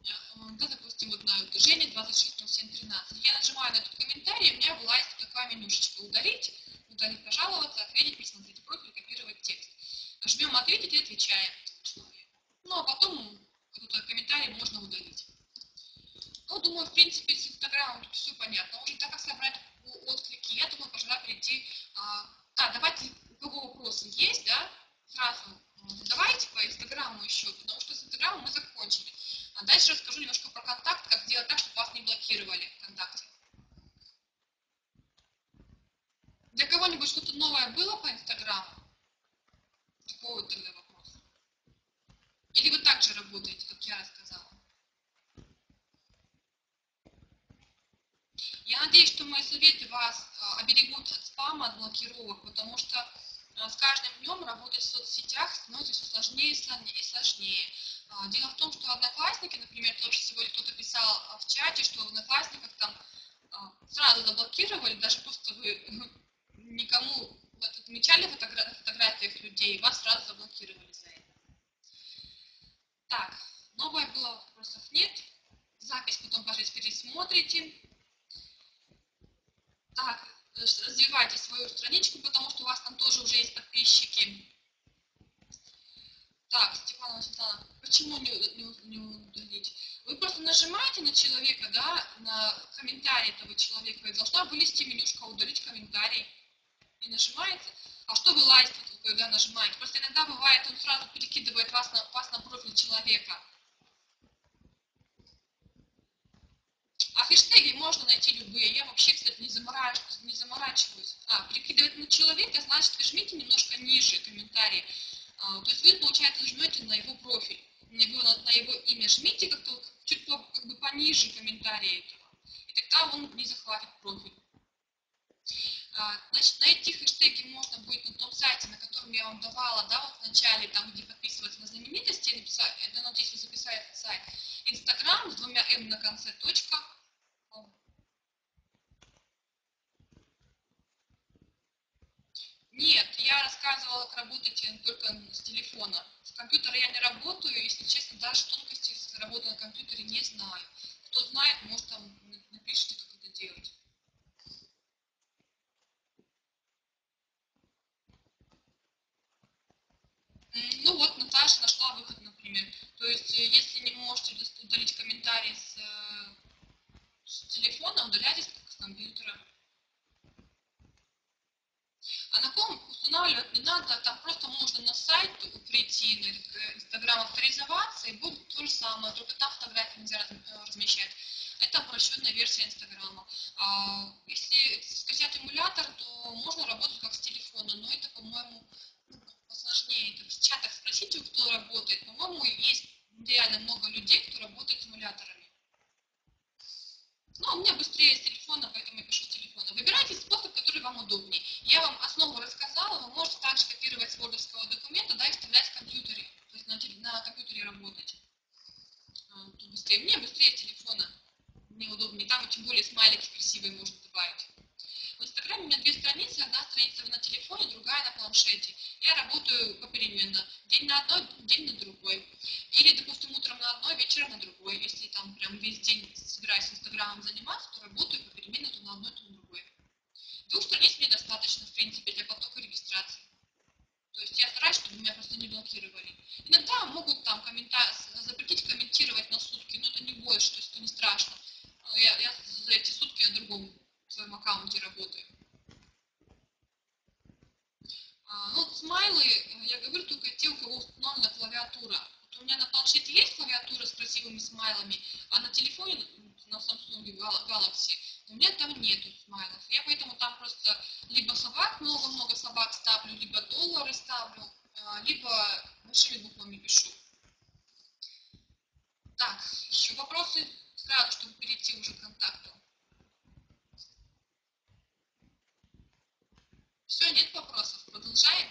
да, допустим, вот на Женя 260713. Я нажимаю на этот комментарий, у меня вылазит такая менюшечка «Удалить», «Удалить, пожаловаться», «Ответить», «Пересмотреть профиль», «Копировать текст». Жмем «Ответить» и отвечаем человеку. Ну, а потом этот комментарий можно удалить. Ну, думаю, в принципе, с Инстаграмом тут все понятно. Уже так как собрать отклики, я думаю, пора перейти... давайте, у кого вопросы есть, да, сразу задавайте по Инстаграму еще, потому что с Инстаграмом мы закончили. А дальше расскажу немножко про контакт, как сделать так, чтобы вас не блокировали ВКонтакте. Для кого-нибудь что-то новое было по Инстаграму? Какой вот тогда вопрос? Или вы так же работаете, как я рассказала? Я надеюсь, что мои советы вас оберегут от спама, от блокировок, потому что с каждым днем работать в соцсетях становится все сложнее и сложнее. Дело в том, что одноклассники, например, тоже сегодня кто-то писал в чате, что в одноклассниках там сразу заблокировали, даже просто вы никому отмечали на фотографиях людей, вас сразу заблокировали за это. Так, новое было, вопросов нет. Запись потом, пожалуйста, пересмотрите. Так, развивайте свою страничку, потому что у вас там тоже уже есть подписчики. Так, Степанова Светлана, почему не удалить? Вы просто нажимаете на человека, да, на комментарий этого человека, и должна вылезти менюшка «Удалить комментарий». И нажимаете. А что вы лазите, когда нажимаете? Просто иногда бывает, он сразу перекидывает вас на профиль человека. А хэштеги можно найти любые. Я вообще, кстати, не заморачиваюсь. Перекидывать на человека, значит, вы жмите немножко ниже комментарий. То есть вы, получается, жмете на его профиль. На его имя жмите как-то чуть как бы пониже комментария этого. И тогда он не захватит профиль. Значит, найти хэштеги можно будет на том сайте, на котором я вам давала, да, вот в начале, там, где подписываться на знаменитости, надеюсь, вы записали этот сайт. Инстаграм с 2 М на конце, точка. Нет, я рассказывала, как работать только с телефона. С компьютера я не работаю, если честно, даже тонкости работы на компьютере не знаю. Кто знает, может там напишите, как это делать. например. То есть, если не можете удалить комментарий с телефона, удаляйте с компьютера. А на ком устанавливать не надо, там просто можно на сайт прийти, на Инстаграм авторизоваться, и будет то же самое, только там фотографии нельзя размещать. Это упрощенная версия Инстаграма. Если скачать эмулятор, то можно работать как с телефона, но это, по-моему, посложнее. В чатах спросите, кто работает. По-моему, есть реально много людей, кто работает с эмуляторами. Но у меня быстрее с телефона, поэтому я пишу с телефона. Выбирайте способ, который вам удобнее. Я вам основу рассказала, вы можете также копировать с вордовского документа, да, и вставлять в компьютере. То есть на компьютере работать. Быстрее. Мне быстрее с телефона. Мне удобнее. Там тем более смайлики красивые можно добавить. В Инстаграме у меня 2 страницы, одна страница на телефоне, другая на планшете. Я работаю попеременно, день на одной, день на другой. Или, допустим, утром на одной, вечером на другой. Если там прям весь день собираюсь Инстаграмом заниматься, то работаю попеременно то на одной, то на другой. 2 страниц мне достаточно, в принципе, для потока регистрации. То есть я стараюсь, чтобы меня просто не блокировали. Иногда могут там запретить комментировать на сутки, но это не больше, то есть это не страшно. Я за эти сутки на другом своем аккаунте работаю. Вот смайлы, я говорю, только те, у кого установлена клавиатура. Вот у меня на планшете есть клавиатура с красивыми смайлами, а на телефоне, на Samsung Galaxy, у меня там нету смайлов. Я поэтому там просто либо собак, много-много собак ставлю, либо доллары ставлю, либо большими буквами пишу. Так, еще вопросы? Сразу, чтобы перейти уже к контакту. Все, нет вопросов, продолжаем.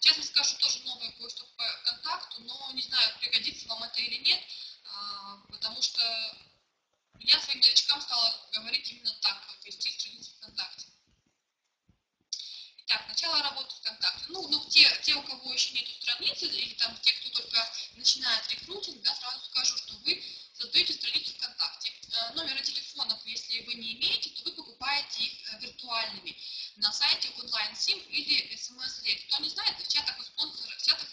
Честно скажу, тоже новое кое-что по контакту, но не знаю, пригодится вам это или нет, потому что я своим новичкам стала говорить именно так, как вести страницу ВКонтакте. Итак, начало работы ВКонтакте. Ну те, у кого еще нету страницы, или там те, кто только начинает рекрутинг, да, сразу скажу, что вы создаете страницу ВКонтакте. Номера телефонов, если вы не имеете, то вы покупаете их виртуальными на сайте онлайн-сим или смс-лет. Кто не знает, в чатах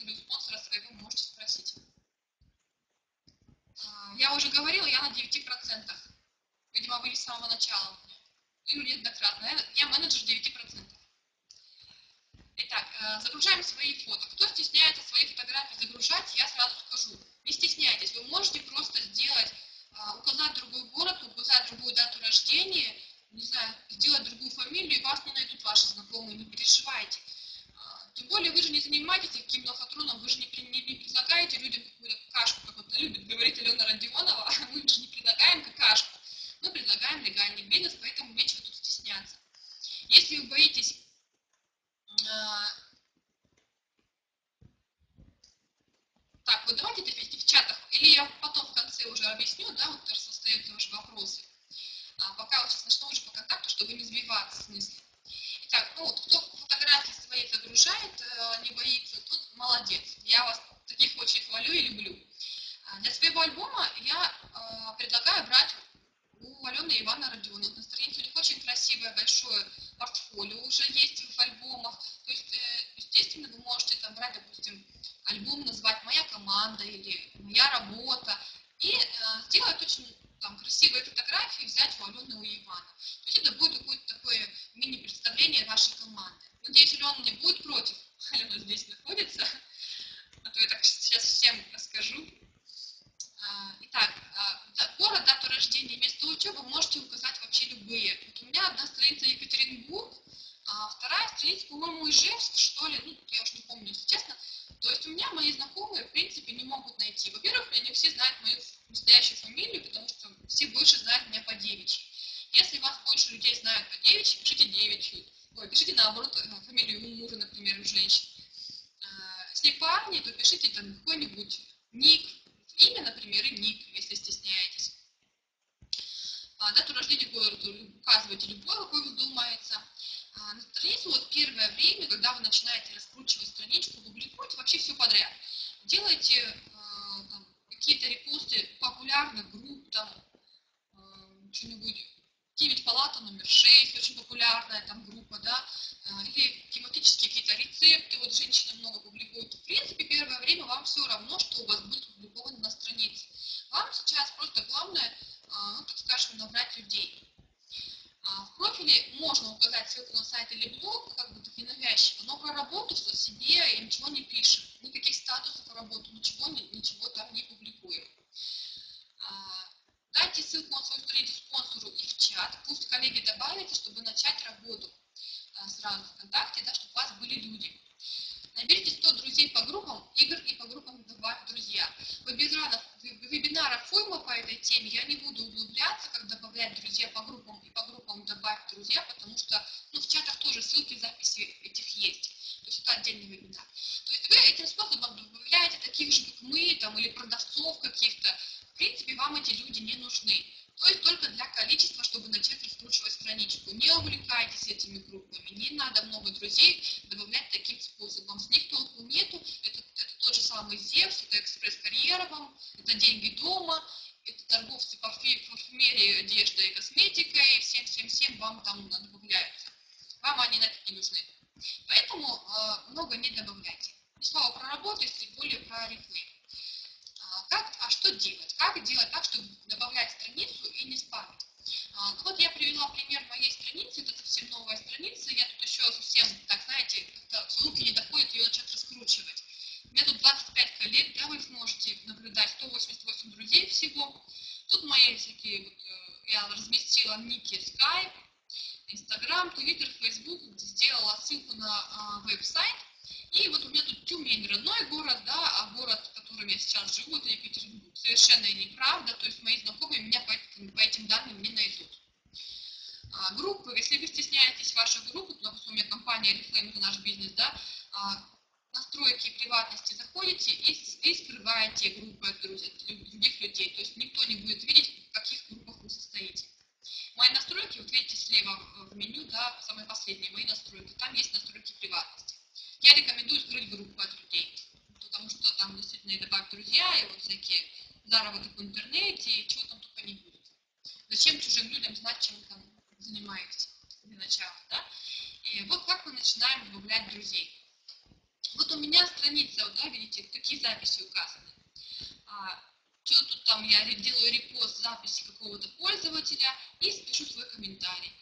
или у спонсора своего можете спросить. Я уже говорила, я на 9%. Видимо, вы с самого начала у меня. Или неоднократно. Я менеджер 9%. Итак, загружаем свои фото. Кто стесняется свои фотографии загружать, я сразу скажу. Не стесняйтесь, вы можете просто сделать, указать другой город, указать другую дату рождения, не знаю, сделать другую фамилию, и вас не найдут ваши знакомые, не переживайте. Тем более вы же не занимаетесь таким лохотроном, вы же не предлагаете людям какую-то какашку, как вот любит говорить Алена Родионова, мы же не предлагаем какашку, мы предлагаем легальный бизнес, поэтому нечего тут стесняться. Если вы боитесь так, вот давайте это вести в чатах, или я потом в конце уже объясню, да, вот тоже остаются ваши вопросы. Пока вот сейчас начну уже по контакту, чтобы не сбиваться с мысли. Итак, ну вот кто фотографии свои загружает, не боится, тут молодец. Я вас таких очень хвалю и люблю. Для своего альбома я предлагаю брать у Алены и Ивана Родионова. На странице у них очень красивое большое портфолио уже есть в альбомах. То есть, естественно, вы можете там брать, допустим, альбом назвать «Моя команда» или «Моя работа» и сделать очень там красивые фотографии, взять у Алены и у Ивана. То есть это будет какое-то такое мини-представление вашей команды. Надеюсь, Алена не будет против. Алена здесь находится. А то я так сейчас всем расскажу. Итак, город, дату рождения, место учебы можете указать вообще любые. Вот у меня одна страница Екатеринбург, а вторая страница, по-моему, Ижевск, что ли, ну, я уж не помню, если честно. То есть у меня мои знакомые, в принципе, не могут найти. Во-первых, они все знают мою настоящую фамилию, потому что все больше знают меня по девичьей. Если вас больше людей знают по девичьей, пишите девичью. Ой, пишите, наоборот, фамилию у мужа, например, у женщин. Если парни, то пишите там какой-нибудь ник, имя, например, и ник, если стесняетесь. Дату рождения города указывайте любой, какой вздумается. На страницу вот первое время, когда вы начинаете раскручивать страничку, публикуйте вообще все подряд. Делайте какие-то репосты популярных групп, там что-нибудь, Девять палата номер 6, очень популярная там группа, да, или тематические какие-то рецепты, вот женщины много публикуют. В принципе, первое время вам все равно, что у вас будет навязчиво, но про работу в себе ничего не пишем, никаких статусов по работу, ничего там не публикуем. Дайте ссылку на свою страницу спонсору и в чат, пусть коллеги добавятся, чтобы начать работу сразу ВКонтакте, да, чтобы у вас были люди. Наберите 100 друзей по группам игр и по группам добавь друзья. Вебинаров фойма по этой теме я не буду углубляться, как добавлять друзья по группам и по группам добавь друзья, потому что в чатах тоже ссылки, записи этих есть. То есть это отдельный вебинар. То есть вы этим способом добавляете таких же, как мы, там, или продавцов каких-то. В принципе, вам эти люди не нужны. То есть только для количества, чтобы начать раскручивать страничку. Не увлекайтесь этими группами, не надо много друзей добавлять таким способом. С них толку нету, это тот же самый Зевс, это экспресс-карьера вам, это деньги дома, это торговцы парфюмерией, одеждой и косметикой, всем вам там добавляются. Вам они нафиг не нужны. Поэтому много не добавляйте. Ни слова про работу, тем более про рифлейм. Что делать? Как делать так, чтобы добавлять страницу и не спамить? Вот я привела пример моей страницы, это совсем новая страница, я тут еще совсем, так знаете, как-то руки не доходят ее начать раскручивать. У меня тут 25 коллег, да, вы можете наблюдать, 188 друзей всего. Тут мои всякие, я разместила ники Skype, Instagram, Twitter, Facebook, сделала ссылку на веб-сайт. И вот у меня тут Тюмень, родной город, да, а город, в котором я сейчас живу, это Екатеринбург. Совершенно неправда, то есть мои знакомые меня по этим данным не найдут. Группы, если вы стесняетесь ваших групп, допустим, у меня компания Reflame, это наш бизнес, да, настройки приватности заходите и скрываете группы от других людей, то есть никто не будет видеть, в каких группах вы состоите. Мои настройки, вот видите слева в меню, да, самые последние мои настройки, там есть настройки приватности. Я рекомендую скрыть группы от людей, потому что там действительно и добавь друзья, и вот всякие заработок в интернете, и чего там только не будет. Зачем чужим людям знать, чем вы там занимаетесь для начала, да? И вот как мы начинаем добавлять друзей. Вот у меня страница, вот, да, видите, такие записи указаны. Что тут там, я делаю репост записи какого-то пользователя и пишу свой комментарий.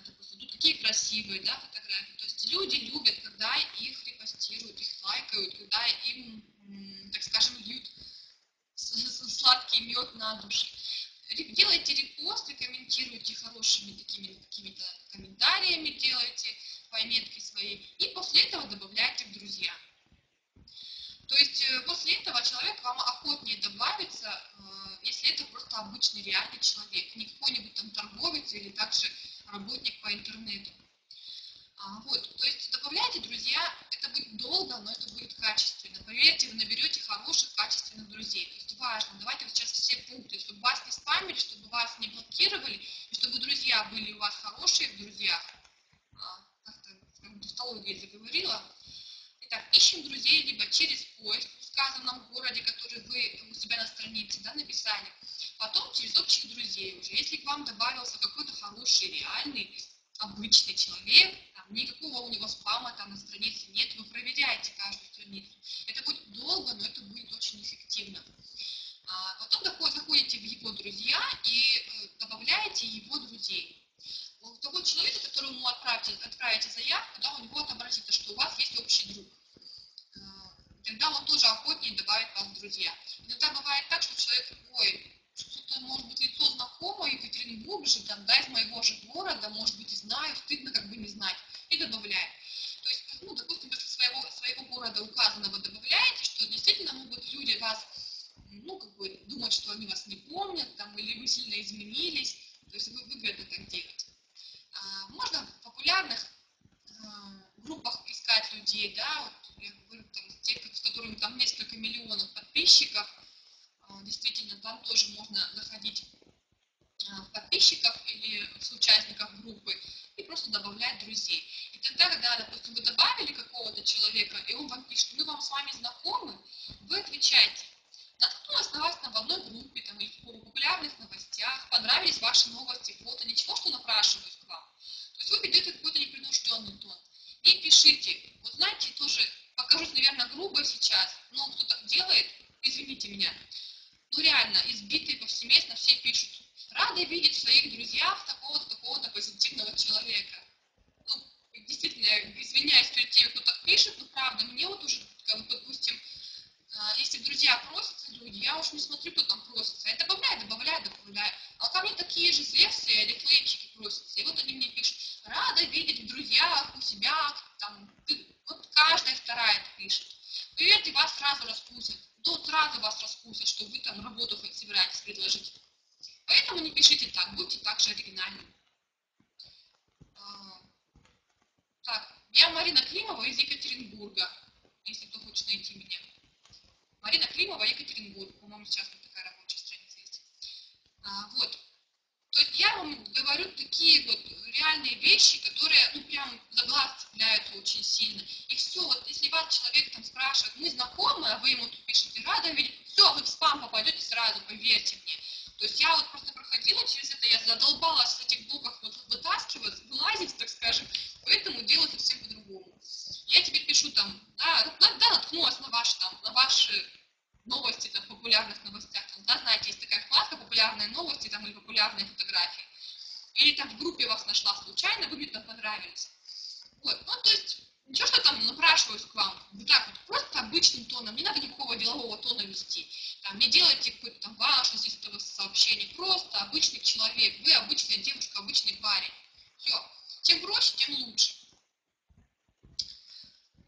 Допустим, тут такие красивые, да, фотографии. То есть люди любят, когда их репостируют, их лайкают, когда им, так скажем, льют сладкий мед на душу. Делайте репосты, комментируйте хорошими такими какими-то комментариями, делайте пометки свои, и после этого добавляйте в друзья. То есть после этого человек вам охотнее добавится, если это просто обычный реальный человек, не какой-нибудь там торговец или также работник по интернету. Вот, то есть добавляйте друзья, это будет долго, но это будет качественно. Поверьте, вы наберете хороших, качественных друзей. То есть важно, давайте вот сейчас все пункты, чтобы вас не спамили, чтобы вас не блокировали, и чтобы друзья были у вас хорошие в друзьях. Как-то в тавтологии заговорила. Итак, ищем друзей либо через поиск в указанном городе, который вы у себя на странице, да, написали, потом через общих друзей уже. Если к вам добавился какой-то хороший, реальный, обычный человек, там, никакого у него спама там на странице нет, вы проверяете каждую страницу. Это будет долго, но это будет очень эффективно. Потом заходите в его друзья и добавляете его друзей. Вот такой человек, которому отправите заявку, да, у него отобразится, что у вас есть общий друг. Тогда он тоже охотнее добавит вас в друзья. Иногда бывает так, что человек, что-то, может быть, лицо знакомое, Екатеринбург же, там, да, из моего же города, может быть, и знаю, стыдно как бы не знать, и добавляет. То есть, допустим, если своего города указанного добавляете, что действительно могут люди вас, думать, что они вас не помнят, там, или вы сильно изменились, то есть выгодно так делать. Можно в популярных группах искать людей, да, вот я говорю, там, те, с которыми там несколько миллионов подписчиков, действительно, там тоже можно заходить в подписчиков или в участников группы и просто добавлять друзей. И тогда, когда, допустим, вы добавили какого-то человека, и он вам пишет, мы вам с вами знакомы, вы отвечаете, наткнулась на вас в одной группе, там, или в популярных новостях, понравились ваши новости, фото, ничего, что напрашиваюсь к вам. То есть вы ведете какой-то непринужденный тон. И пишите, вот знаете, тоже покажусь, наверное, грубо сейчас, но кто так делает, извините меня, реально, избитые повсеместно все пишут, рады видеть в своих друзьях такого-то позитивного человека. Действительно, я извиняюсь перед теми, пишет, но правда, мне вот уже, как бы, допустим, если в друзья просятся люди, я уж не смотрю, кто там просится. Я добавляю. А ко мне такие же зевсы или клейчики просятся. И вот они мне пишут: рада видеть в друзьях у себя, там, вот каждая вторая это пишет. Поверьте, вас сразу распустят. Сразу вас распустят, что вы там работу хоть собираетесь предложить. Поэтому не пишите так, будьте также оригинальны. Так, я Марина Климова из Екатеринбурга, если кто хочет найти меня. Марина Климова, Екатеринбург. По-моему, сейчас вот такая рабочая страница есть. Вот. То есть я вам говорю такие вот реальные вещи, которые, ну, прям за глаз цепляются очень сильно. И все, вот если вас человек там спрашивает: мы знакомы, а вы ему тут пишете: рада видеть, все, вы в спам попадете сразу, поверьте мне. То есть я вот просто проходила через это, я задолбалась в этих блоках вот вытаскивать, вылазить, так скажем, поэтому делаю совсем по-другому. Я теперь пишу там, наткнулась на ваши новости, там, в популярных новостях, там, да, знаете, есть такая вкладка «Популярные новости», там, или «Популярные фотографии». Или там в группе вас нашла случайно, вы мне там понравились. Вот, ну, то есть, ничего, что там напрашиваюсь к вам, вот так вот, просто обычным тоном, не надо никакого делового тона вести, там, не делайте какой-то там важность из этого сообщения, просто обычный человек, вы обычная девушка, обычный парень. Все, чем проще, тем лучше.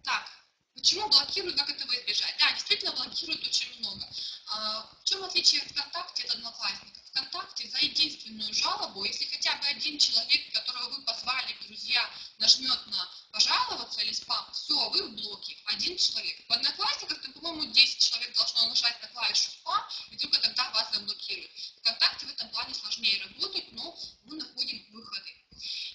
Так, почему блокируют, как этого избежать? Да, действительно блокируют очень много. В чем отличие ВКонтакте от Одноклассников? ВКонтакте за единственную жалобу, если хотя бы один человек, которого вы позвали в друзья, нажмет на «пожаловаться» или «спам», все, вы в блоке, один человек. В Одноклассниках, там, по-моему, 10 человек должно нажать на клавишу «спам», и только тогда вас заблокируют. ВКонтакте в этом плане сложнее работать, но мы находим выходы.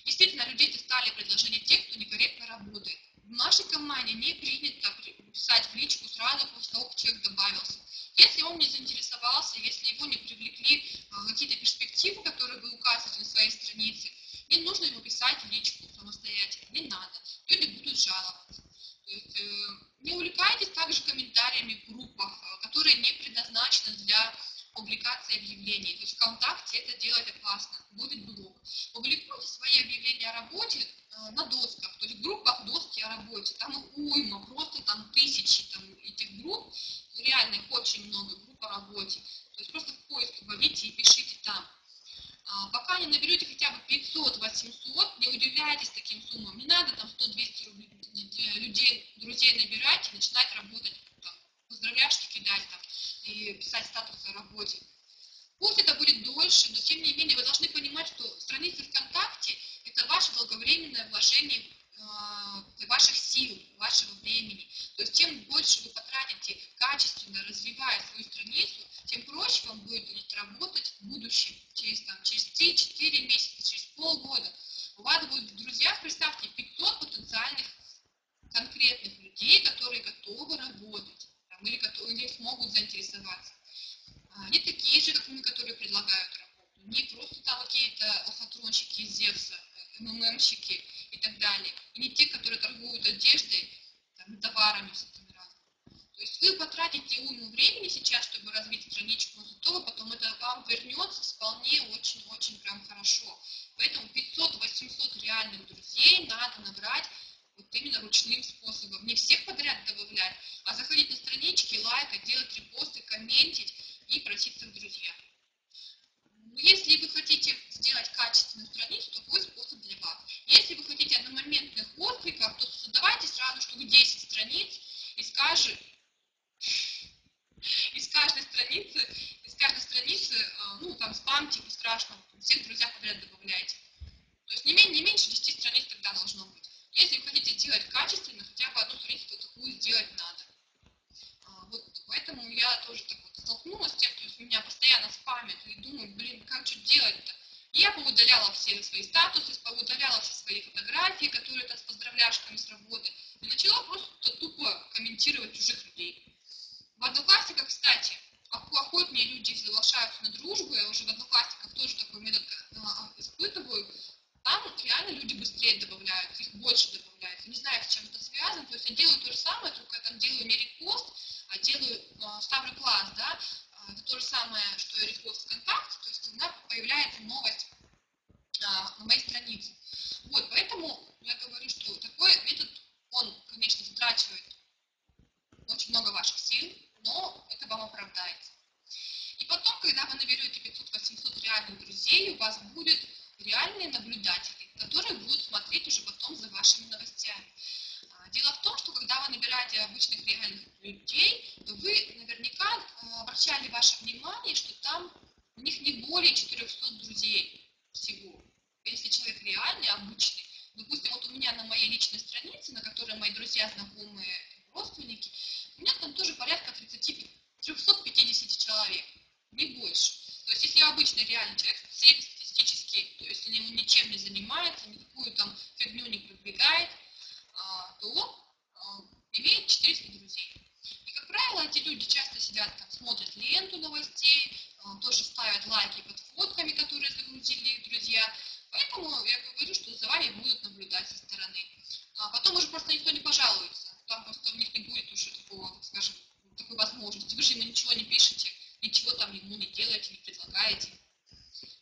Действительно, людей достали предложения тех, кто некорректно работает. В нашей команде не принято писать в личку сразу после того, как человек добавился. Если он не заинтересовался, если его не привлекли какие-то перспективы, которые вы указываете на своей странице, не нужно ему писать в личку самостоятельно, не надо. Люди будут жаловаться. То есть, не увлекайтесь также комментариями в группах, которые не предназначены для публикации объявлений. То есть ВКонтакте это делать опасно, будет блок. Публикуйте свои объявления о работе на досках, то есть в группах доски о работе. Там их уйма, просто там тысячи там, этих групп, реально их очень много, групп о работе. То есть просто в поиск вводите и пишите там. Пока не наберете хотя бы 500-800, не удивляйтесь таким суммам. Не надо там 100-200 рублей людей, друзей набирать и начинать работать, там, поздравляшки кидать там, и писать статусы о работе. Пусть это будет дольше, но тем не менее вы должны понимать, что страница ВКонтакте – это ваше долговременное вложение ваших сил, вашего времени. То есть тем больше вы потратите качественно, развивая свою страницу, тем проще вам будет работать в будущем, через 3-4 месяца, через полгода. У вас будет в друзьях, представьте, 500 потенциальных конкретных людей, которые готовы работать там, или смогут заинтересоваться. Не такие же, как мы, которые предлагают работу, не просто там какие-то лохотронщики из Зевса, МММщики и так далее, и не те, которые торгуют одеждой, там, товарами всякими разными. То есть вы потратите уйму времени сейчас, чтобы развить страничку, но зато потом это вам вернется вполне очень-очень прям хорошо. Поэтому 500-800 реальных друзей надо набрать вот именно ручным способом. Не всех подряд добавлять, а заходить на странички, лайкать, делать репосты, комментить и проситься в друзья. Если вы хотите сделать качественную страницу, то какой способ для вас? Если вы хотите одномоментных откликов, то создавайте сразу штук 10 страниц и из каждой страницы, ну, там, спамьте по страшному, всех друзьях подряд добавляйте. То есть не меньше 10 страниц тогда должно быть. Если вы хотите сделать качественно, хотя бы одну страницу такую сделать надо. Вот, поэтому я тоже так вот столкнулась с тем, что меня постоянно спамят, и думаю, как что делать-то? И я поудаляла все свои статусы, поудаляла все свои фотографии, которые там с поздравляшками с работы, и начала просто тупо комментировать чужих людей. В Одноклассниках, кстати, охотнее люди соглашаются на дружбу, я уже в Одноклассниках тоже такой метод испытываю. Там реально люди быстрее добавляют, их больше добавляют. Не знаю, с чем это связано. То есть я делаю то же самое, только я там делаю не репост, а ставлю класс, да. Это то же самое, что и репост ВКонтакте. То есть когда появляется новость на моей странице. Вот, поэтому я говорю, что такой метод, он, конечно, ради обычных реальных людей, то вы наверняка обращали ваше внимание, что там у них не более 400 друзей всего. Если человек реальный, обычный, допустим, вот у меня на моей личной странице, на которой мои друзья, знакомые, родственники, у меня там тоже порядка 350 человек, не больше. То есть, если обычный реальный человек, среднестатистический, то есть, он ничем не занимается, никакую там фигню не продвигает, то он имеет 400 друзей. И, как правило, эти люди часто сидят там, смотрят ленту новостей, тоже ставят лайки под фотками, которые загрузили их друзья. Поэтому я говорю, что за вами будут наблюдать со стороны. А потом уже просто никто не пожалуется. Там просто у них не будет уже такого, так скажем, такой возможности. Вы же ему ничего не пишете, ничего там ему не делаете, не предлагаете.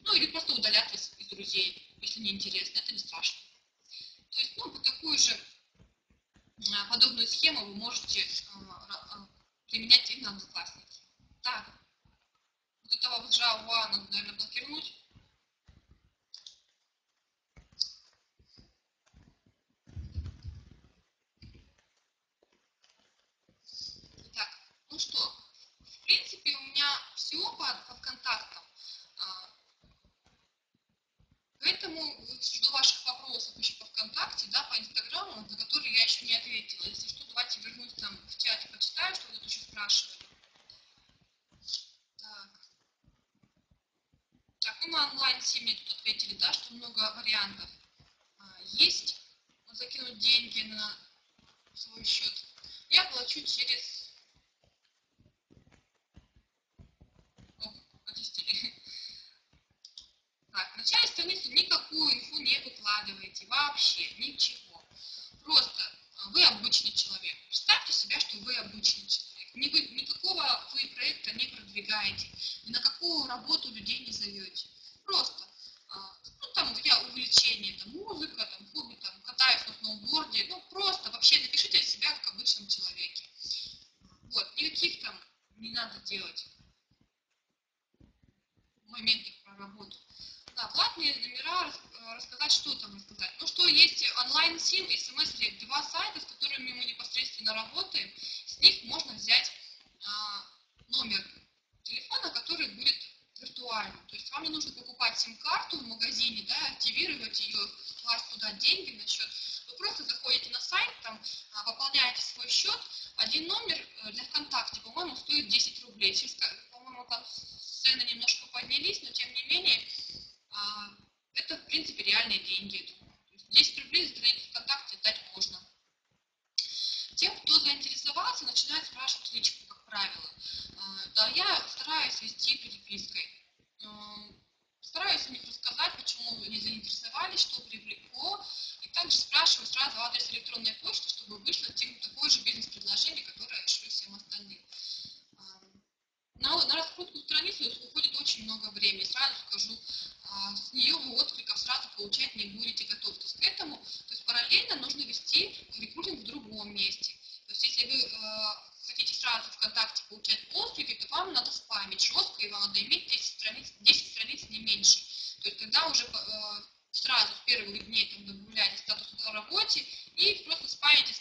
Ну, или просто удалят вас из друзей, если не интересно. Это не страшно. То есть, ну, вот такую же подобную схему вы можете применять и на Одноклассники. Так, вот этого вот Java надо, наверное, блокировать. Так, ну что, в принципе, у меня все по ВКонтактам. Поэтому жду ваших вопросов еще по ВКонтакте, да, по Инстаграму, на которые я еще не ответила. Если что, давайте вернусь там в чате, почитаю, что вы тут еще спрашивали. Так, ну на онлайн-семье тут ответили, да, что много вариантов есть. Закинуть деньги на свой счет. Я плачу через... Так, в начале страницы никакую инфу не выкладываете, вообще ничего. Просто вы обычный человек. Представьте себя, что вы обычный человек. Никакого вы проекта не продвигаете, ни на какую работу людей не зовете. Просто, ну там у меня увлечение, там музыка, там хобби, там катаюсь на сноуборде, ну просто вообще напишите себя как обычном человеке. Вот, никаких там не надо делать моментов про работу. Да, платные номера, рассказать, что там рассказать. Ну, что есть онлайн-сим и смс-рек, два сайта, с которыми мы непосредственно работаем. С них можно взять номер телефона, который будет виртуальным. То есть вам не нужно покупать сим-карту в магазине, да, активировать ее, класть туда деньги на счет. Вы просто заходите на сайт, там, пополняете свой счет. Один номер для ВКонтакте, по-моему, стоит 10 рублей. Сейчас, по-моему, там цены немножко поднялись, но тем не менее это, в принципе, реальные деньги. То есть 10 рублей за страницу ВКонтакте дать можно. Тем, кто заинтересовался, начинает спрашивать личку, как правило. Да, я стараюсь вести перепиской. Стараюсь у них рассказать, почему они заинтересовались, что привлекло. И также спрашиваю сразу адрес электронной почты, чтобы вышло такое же бизнес-предложение, которое я шлю всем остальным. На раскрутку страницы уходит очень много времени. Сразу скажу, с нее вы откликов сразу получать не будете, готовьтесь к этому. То есть параллельно нужно вести рекрутинг в другом месте. То есть если вы хотите сразу ВКонтакте получать отклики, то вам надо спамить жестко, и вам надо иметь 10 страниц не меньше. То есть тогда уже сразу с первых дней там, добавляете статус о работе и просто спамите.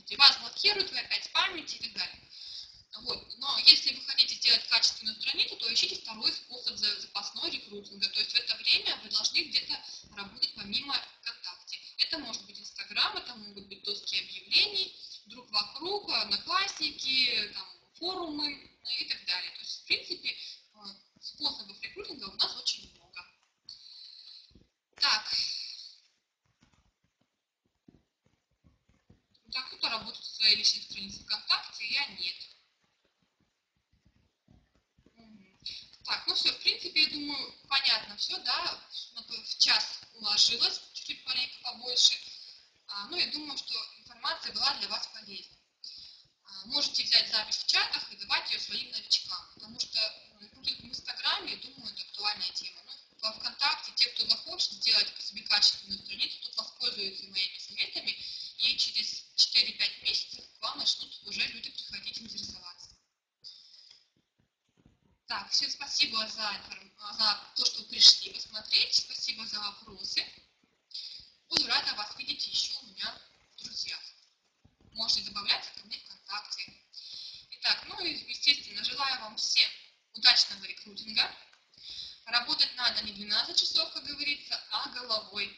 И вас блокируют, вы опять спамите и так далее. Вот. Но если вы хотите сделать качественную страницу, то ищите второй способ запасной рекрутинга. То есть в это время вы должны где-то работать помимо ВКонтакте. Это может быть Инстаграм, это могут быть доски объявлений, друг вокруг, одноклассники, там, форумы и так далее. То есть, в принципе, способов рекрутинга у нас очень много. Так. Кто-то работает со своей личной страницей ВКонтакте, я нет. Так, ну все, в принципе, я думаю, понятно все, да, в час уложилась, чуть-чуть маленько побольше. Ну, я думаю, что информация была для вас полезной. Можете взять запись в чатах и давать ее своим новичкам, потому что в Инстаграме, думаю, это актуальная тема. Ну, во ВКонтакте те, кто захочет сделать по себе качественную страницу, тут воспользуются моими советами, и через 4-5 месяцев к вам начнут уже люди приходить интересоваться. Так, всем спасибо за то, что пришли посмотреть, спасибо за вопросы. Буду рада вас видеть еще у меня в друзьях. можете добавляться ко мне ВКонтакте. Итак, ну и, естественно, желаю вам всем удачного рекрутинга. Работать надо не 12 часов, как говорится, а головой.